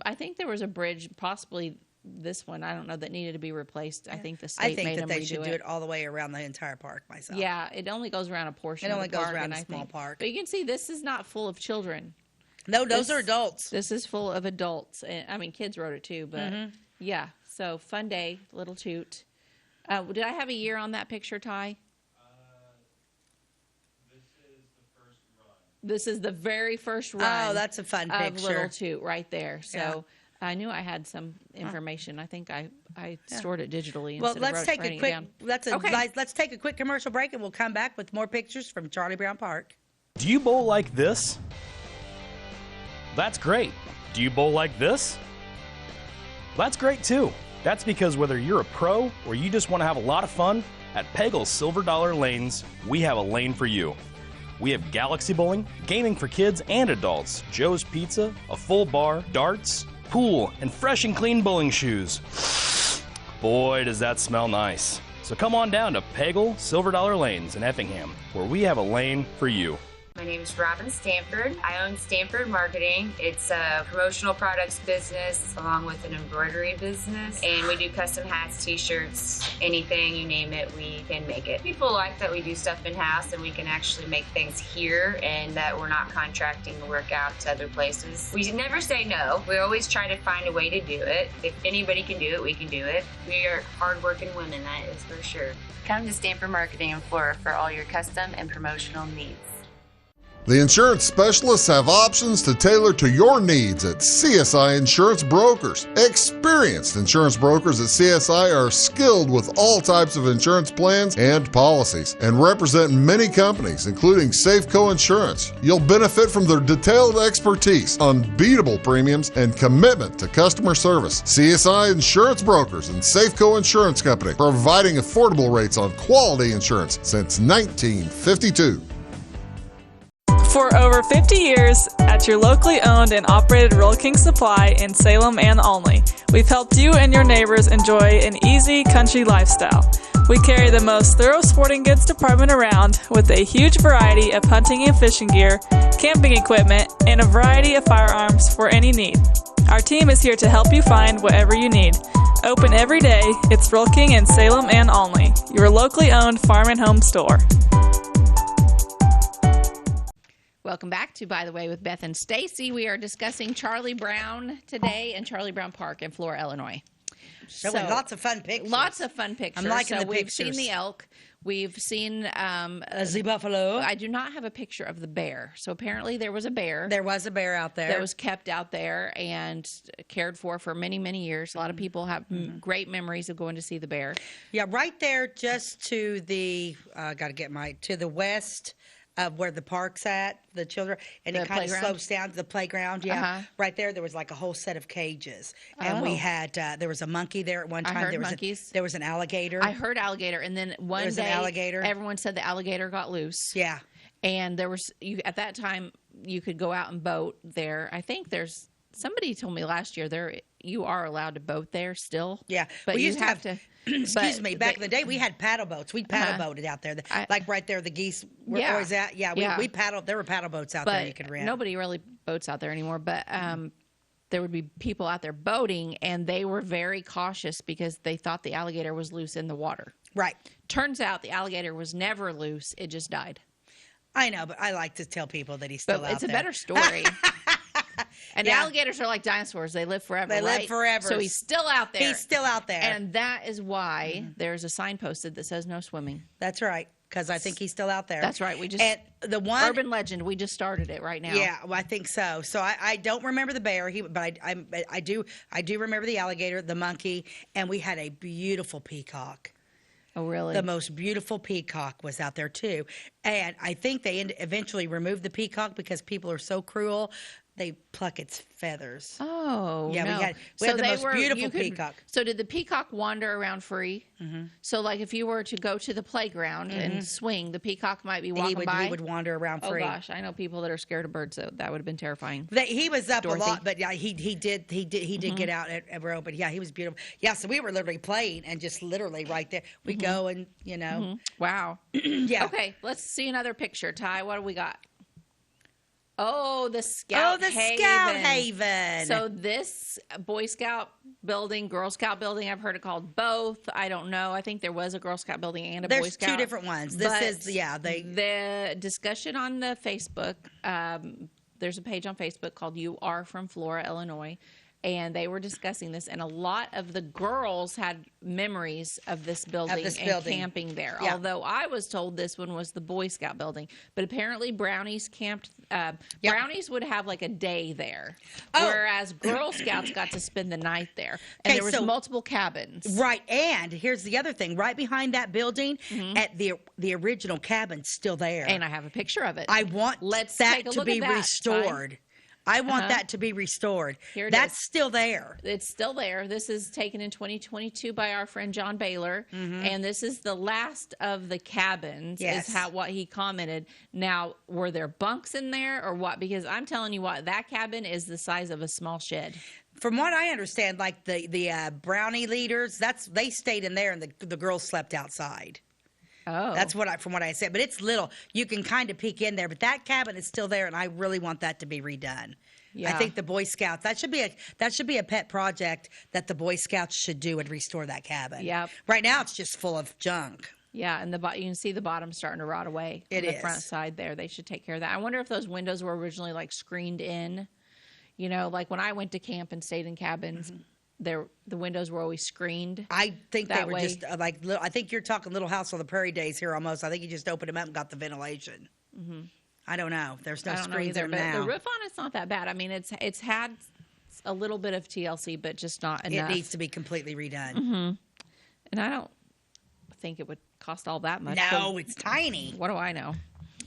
I think there was a bridge, possibly this one, I don't know, that needed to be replaced. I think the state made them redo it. I think that they should do it all the way around the entire park myself. Yeah, it only goes around a portion of the park. It only goes around a small park. But you can see this is not full of children. No, those are adults. This is full of adults. Kids rode it too, but yeah. So, fun day, Little Toot. Did I have a year on that picture, Ty? This is the very first run. Oh, that's a fun picture. Of Little Toot right there. So I knew I had some information. I think I stored it digitally. Well, let's take a quick. Let's take a quick commercial break, and we'll come back with more pictures from Charley Brown Park. Do you bowl like this? That's great. Do you bowl like this? That's great too. That's because whether you're a pro or you just want to have a lot of fun, at Pegel's Silver Dollar Lanes, we have a lane for you. We have galaxy bowling, gaming for kids and adults, Joe's Pizza, a full bar, darts, pool, and fresh and clean bowling shoes. Boy, does that smell nice. So come on down to Pegel Silver Dollar Lanes in Effingham, where we have a lane for you. My name is Robin Stanford. I own Stanford Marketing. It's a promotional products business along with an embroidery business. And we do custom hats, t-shirts, anything, you name it, we can make it. People like that we do stuff in-house and we can actually make things here and that we're not contracting the work out to other places. We never say no. We always try to find a way to do it. If anybody can do it, we can do it. We are hardworking women, that is for sure. Come to Stanford Marketing in Flora for all your custom and promotional needs. The insurance specialists have options to tailor to your needs at CSI Insurance Brokers. Experienced insurance brokers at CSI are skilled with all types of insurance plans and policies and represent many companies, including Safeco Insurance. You'll benefit from their detailed expertise, unbeatable premiums, and commitment to customer service. CSI Insurance Brokers and Safeco Insurance Company, providing affordable rates on quality insurance since 1952. For over 50 years, at your locally owned and operated Royal King Supply in Salem and Olney, we've helped you and your neighbors enjoy an easy country lifestyle. We carry the most thorough sporting goods department around with a huge variety of hunting and fishing gear, camping equipment, and a variety of firearms for any need. Our team is here to help you find whatever you need. Open every day, it's Royal King in Salem and Olney, your locally owned farm and home store. Welcome back to By the Way with Beth and Stacey. We are discussing Charley Brown today and Charley Brown Park in Flora, Illinois. Showing lots of fun pictures. Lots of fun pictures. I'm liking the We've pictures. seen the elk. We've seen the buffalo. I do not have a picture of the bear. So apparently there was a bear. There was a bear out there. That was kept out there and cared for many, many years. A lot of people have great memories of going to see the bear. Yeah, right there just to the, to the west of where the park's at, the children, and it kind of slopes down to the playground. Yeah, right there was like a whole set of cages, and we had there was a monkey there at one time. I heard there was monkeys. There was an alligator. I heard alligator, and then one day alligator. Everyone said the alligator got loose. Yeah, and there was at that time you could go out and boat there. I think there's somebody told me last year there you are allowed to boat there still. Yeah, but we you used to have to. Excuse me. Back in the day, we had paddle boats. We paddle boated out there, like right there. The geese were always at. Yeah, we paddled. There were paddle boats out there you could rent. Nobody really boats out there anymore. But there would be people out there boating, and they were very cautious because they thought the alligator was loose in the water. Right. Turns out the alligator was never loose. It just died. I know, but I like to tell people that he's still out there. It's a better story. And alligators are like dinosaurs. They live forever, They live forever. So he's still out there. He's still out there. And that is why there's a sign posted that says no swimming. That's right, because I think he's still out there. That's right. Urban legend, we just started it right now. Yeah, well, I think so. So I don't remember the bear, but I do remember the alligator, the monkey, and we had a beautiful peacock. Oh, really? The most beautiful peacock was out there, too. And I think they eventually removed the peacock because people are so cruel. They pluck its feathers. Oh, yeah, no. we had the most beautiful peacock. So did the peacock wander around free? Mm-hmm. So, like, if you were to go to the playground and swing, the peacock might be walking by? He would wander around free. Oh, gosh. I know people that are scared of birds, so that would have been terrifying. He was up a lot, but yeah, he did get out at row, but yeah, he was beautiful. Yeah, so we were literally playing and just literally right there. We go and, Wow. Yeah. Okay, let's see another picture. Ty, what do we got? Oh, the Scout Haven. Scout Haven. So this Boy Scout building, Girl Scout building, I've heard it called both. I don't know. I think there was a Girl Scout building and a Boy Scout. There's two different ones. The discussion on the Facebook, there's a page on Facebook called You Are From Flora, Illinois. And they were discussing this, and a lot of the girls had memories of this building and camping there. Yeah. Although I was told this one was the Boy Scout building, but apparently Brownies camped. Brownies would have like a day there, whereas Girl Scouts got to spend the night there. And there was multiple cabins. Right, and here's the other thing: right behind that building, at the original cabin's still there, and I have a picture of it. I want that to be restored. I want that to be restored. That's still there. It's still there. This is taken in 2022 by our friend John Baylor, and this is the last of the cabins. Yes. Is what he commented. Now, were there bunks in there or what? Because I'm telling you what, that cabin is the size of a small shed. From what I understand, like the Brownie leaders, they stayed in there, and the girls slept outside. Oh. That's from what I said. But it's little. You can kind of peek in there. But that cabin is still there, and I really want that to be redone. Yeah. I think the Boy Scouts, that should be a pet project that the Boy Scouts should do and restore that cabin. Yep. Right now it's just full of junk. Yeah, and you can see the bottom starting to rot away. It on the is. front side there. They should take care of that. I wonder if those windows were originally like screened in. You know, like when I went to camp and stayed in cabins, the windows were always screened. I think that they were way. just I think you're talking Little House on the Prairie days here almost. I think you just opened them up and got the ventilation. Mm-hmm. I don't know. There's no I don't know screens either, there but now. the roof on it's not that bad. I mean, it's had a little bit of TLC, but just not enough. It needs to be completely redone. Mm-hmm. And I don't think it would cost all that much. No, it's tiny. What do I know?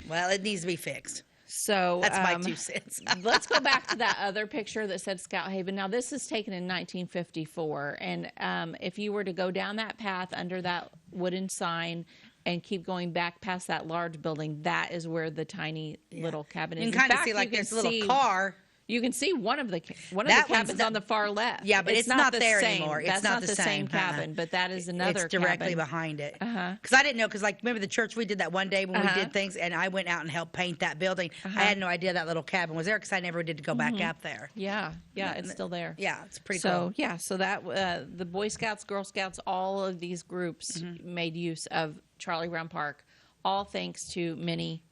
Well, it needs to be fixed. So that's my 2 cents. Let's go back to that other picture that said Scout Haven. Now, this is taken in 1954, and if you were to go down that path under that wooden sign and keep going back past that large building, that is where the tiny little cabin is. You can kind of see like there's a little car. You can see one of the cabins on the far left. Yeah, but it's not there same. anymore. That's It's not the same same cabin, but that is another. It's directly cabin. behind it. Uh-huh. Because I didn't know. Because like remember the church we did that one day when we did things, and I went out and helped paint that building. I had no idea that little cabin was there because I never did go back up there. Yeah, it's still there. Yeah, it's pretty cool. cool. Yeah, so that the Boy Scouts, Girl Scouts, all of these groups made use of Charley Brown Park, all thanks to Minnie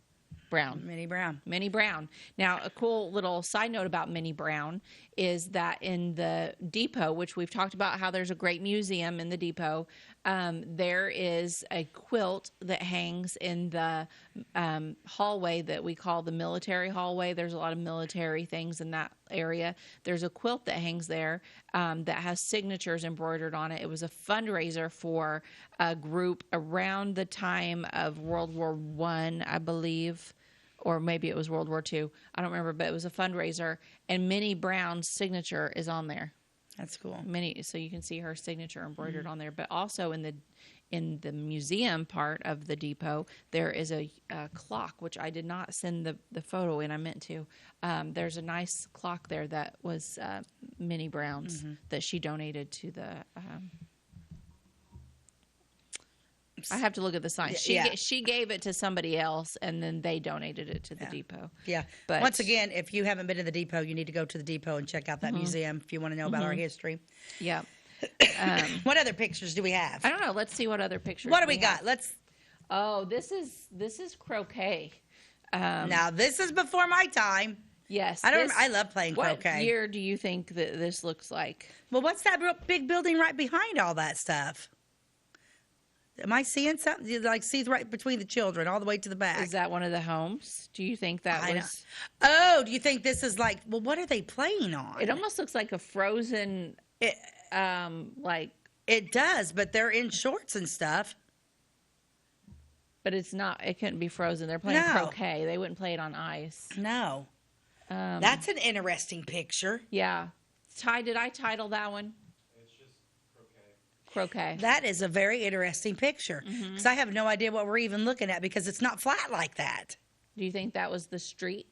Brown. Minnie Brown. Now, a cool little side note about Minnie Brown is that in the depot, which we've talked about how there's a great museum in the depot, there is a quilt that hangs in the hallway that we call the military hallway. There's a lot of military things in that area. There's a quilt that hangs there that has signatures embroidered on it. It was a fundraiser for a group around the time of World War I believe. Or maybe it was World War II. I don't remember, but it was a fundraiser, and Minnie Brown's signature is on there. That's cool. Minnie, so you can see her signature embroidered on there. But also in the museum part of the depot, there is a clock, which I did not send the photo in. I meant to. There's a nice clock there that was Minnie Brown's that she donated to the. I have to look at the sign. She gave it to somebody else, and then they donated it to the depot. Yeah. But once again, if you haven't been to the depot, you need to go to the depot and check out that museum if you want to know about our history. Yeah. What other pictures do we have? I don't know. Let's see what other pictures. What do we got? Let's. Oh, this is croquet. Now this is before my time. Yes. I love playing croquet. What year do you think that this looks like? Well, what's that big building right behind all that stuff? Am I seeing something? You see right between the children, all the way to the back. Is that one of the homes? Do you think that was? Oh, do you think this is like? Well, what are they playing on? It almost looks like a Frozen. Like it does, but they're in shorts and stuff. But it's not. It couldn't be Frozen. They're playing croquet. They wouldn't play it on ice. No. That's an interesting picture. Yeah. Ty, did I title that one? Croquet. That is a very interesting picture because I have no idea what we're even looking at because it's not flat like that. Do you think that was the street?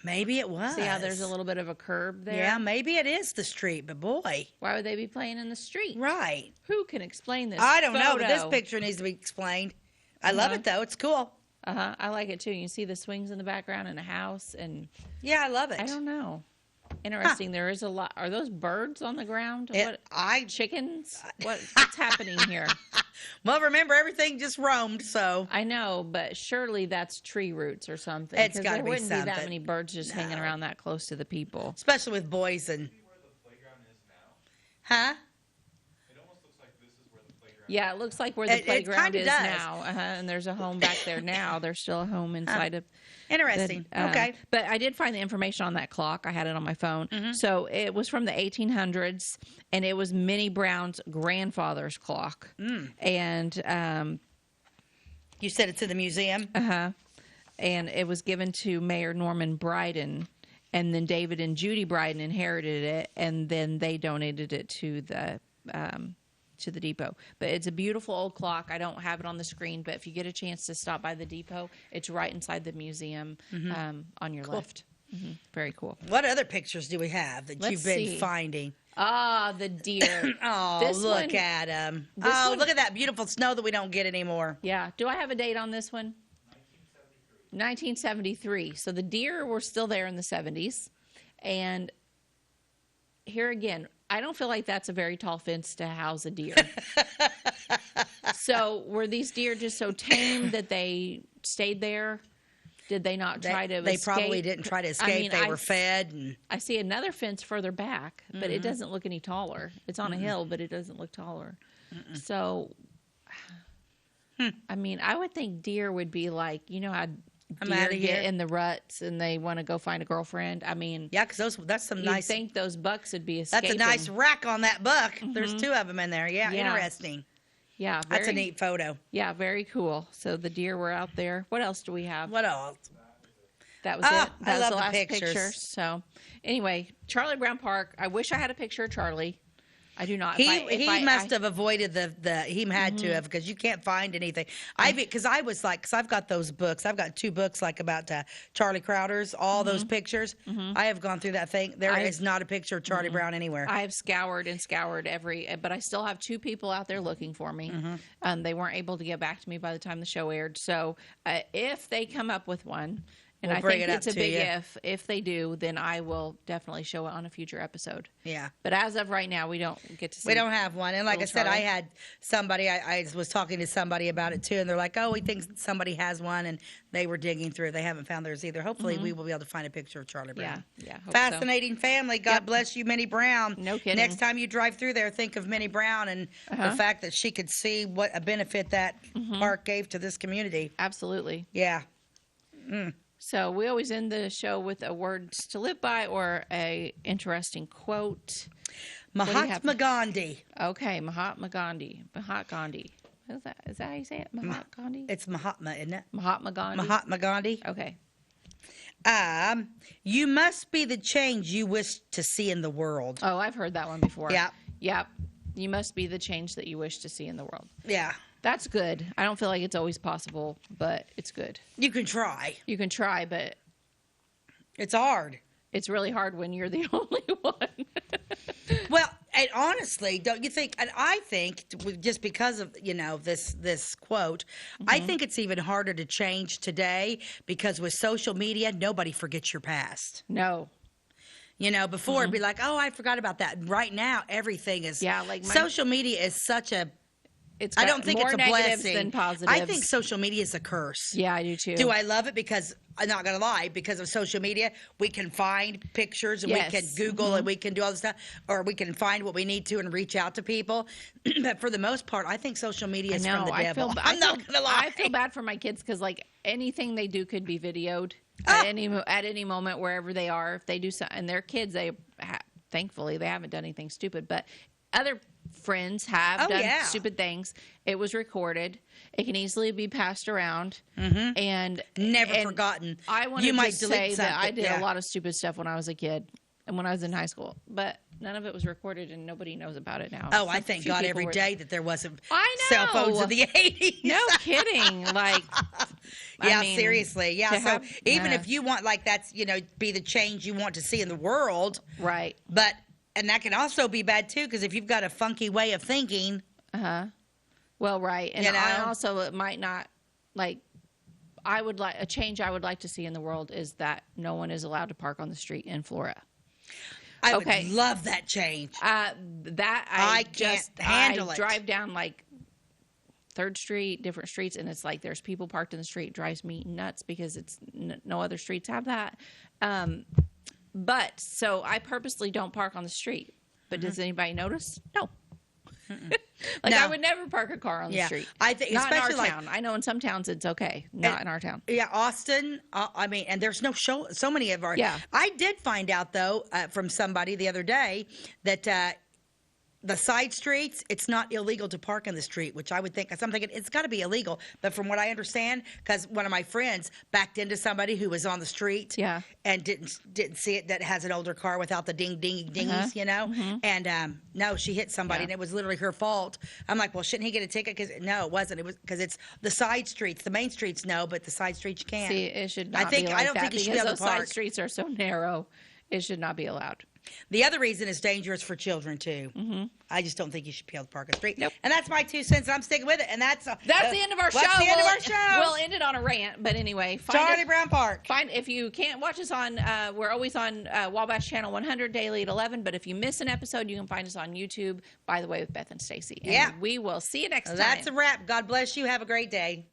Maybe it was. See how there's a little bit of a curb there? Yeah, maybe it is the street, but boy. Why would they be playing in the street? Right. Who can explain this? I don't know, but this picture needs to be explained. I love it, though. It's cool. I like it, too. You can see the swings in the background and a house. And yeah, I love it. I don't know. Interesting. There is a lot. Are those birds on the ground? Chickens? What's happening here? Well, remember, everything just roamed, so. I know, but surely that's tree roots or something. It's got to be something. There wouldn't be that many birds just hanging around that close to the people. Especially with boys and. Huh? Yeah, it looks like where the playground is now. And there's a home back there now. There's still a home inside of. Interesting. Okay. But I did find the information on that clock. I had it on my phone. So it was from the 1800s, and it was Minnie Brown's grandfather's clock. And you said it's in the museum? And it was given to Mayor Norman Bryden, and then David and Judy Bryden inherited it, and then they donated it to the depot. But it's a beautiful old clock. I don't have it on the screen, but if you get a chance to stop by the depot, it's right inside the museum on your left. Very cool. What other pictures do we have that you've been finding? Ah, the deer. Look at them. Look at that beautiful snow that we don't get anymore. Yeah. Do I have a date on this one? 1973. So the deer were still there in the 70s. And here again, I don't feel like that's a very tall fence to house a deer. So were these deer just so tame that they stayed there? Did they not try to escape? They probably didn't try to escape. They were fed. And... I see another fence further back, but it doesn't look any taller. It's on a hill, but it doesn't look taller. So, I mean, I would think deer would be like, you know how deer get in the ruts and they want to go find a girlfriend. I mean, yeah, because that's some nice. You think those bucks would be escaping? That's a nice rack on that buck. There's 2 of them in there. Yeah. Interesting. Yeah, that's a neat photo. Yeah, very cool. So the deer were out there. What else do we have? What else? That was it. That was love the last pictures. picture. So, anyway, Charlie Brown Park. I wish I had a picture of Charlie. I do not. He must have avoided the. He had to have, because you can't find anything. Because I've got those books. I've got 2 books about Charlie Crowder's. All those pictures. I have gone through that thing. There is not a picture of Charlie Brown anywhere. I have scoured and scoured but I still have 2 people out there looking for me. They weren't able to get back to me by the time the show aired. So if they come up with one. And I think it's a big if they do, then I will definitely show it on a future episode. Yeah. But as of right now, we don't get to see. We don't have one. And like I said, I had somebody, I was talking to somebody about it too, and they're like, oh, we think somebody has one, and they were digging through. They haven't found theirs either. Hopefully we will be able to find a picture of Charlie Brown. Yeah. Fascinating family. God bless you, Minnie Brown. No kidding. Next time you drive through there, think of Minnie Brown and the fact that she could see what a benefit that park gave to this community. Absolutely. Yeah. So we always end the show with a words to live by or a interesting quote. Mahatma Gandhi. Okay, Mahatma Gandhi. Is that how you say it? Mahatma Gandhi? It's Mahatma, isn't it? Mahatma Gandhi. Mahatma Gandhi. Okay. You must be the change you wish to see in the world. Oh, I've heard that one before. Yep. You must be the change that you wish to see in the world. Yeah. That's good. I don't feel like it's always possible, but it's good. You can try. You can try, but it's hard. It's really hard when you're the only one. Well, and honestly, don't you think? And I think just because of this quote, I think it's even harder to change today because with social media, nobody forgets your past. No. Before it'd be like, oh, I forgot about that. Right now, everything is. Yeah, social media is such a. I don't think it's a blessing. Than positives. I think social media is a curse. Yeah, I do too. Do I love it? Because I'm not going to lie. Because of social media, we can find pictures and we can Google and we can do all this stuff, or we can find what we need to and reach out to people. But for the most part, I think social media is from the devil. I'm not going to lie. I feel bad for my kids because anything they do could be videoed at any moment wherever they are. If they do something, and they're kids, thankfully they haven't done anything stupid, but other friends have done stupid things. It was recorded. It can easily be passed around and never forgotten. I want to say that I did a lot of stupid stuff when I was a kid and when I was in high school, but none of it was recorded and nobody knows about it now. Oh, I thank God every day that there wasn't cell phones in the 80s. No kidding. Seriously. Yeah. So even if you want that's, be the change you want to see in the world. Right. But and that can also be bad too, because if you've got a funky way of thinking. Well, right. And also it might not a change I would like to see in the world is that no one is allowed to park on the street in Flora. I would love that change. I can't handle it. I drive down 3rd Street, different streets, and it's there's people parked in the street. It drives me nuts because it's no other streets have that. But so I purposely don't park on the street. But does anybody notice? No. I would never park a car on the street. I think, not especially in our town. I know in some towns it's okay. Not in our town. Yeah, Austin. And there's so many of our. Yeah. I did find out though from somebody the other day that the side streets, it's not illegal to park in the street, which I would think, because I'm thinking it's got to be illegal. But from what I understand, because one of my friends backed into somebody who was on the street and didn't see it, that has an older car without the dingies, you know? And no, she hit somebody, and it was literally her fault. I'm like, well, shouldn't he get a ticket? Because no, it wasn't. It was because it's the side streets. The main streets, no, but the side streets you can't. See, it should not be like I don't that think you should be able to those park. side streets are so narrow. It should not be allowed. The other reason is dangerous for children, too. I just don't think you should be able to park on the street. Nope. And that's my 2 cents. I'm sticking with it. And that's the end of our show. That's the end of our show. We'll end it on a rant. But anyway, Charley Brown Park. If you can't watch us on, we're always on Wabash Channel 100 daily at 11. But if you miss an episode, you can find us on YouTube, By the Way with Beth and Stacey. And we will see you next time. That's a wrap. God bless you. Have a great day.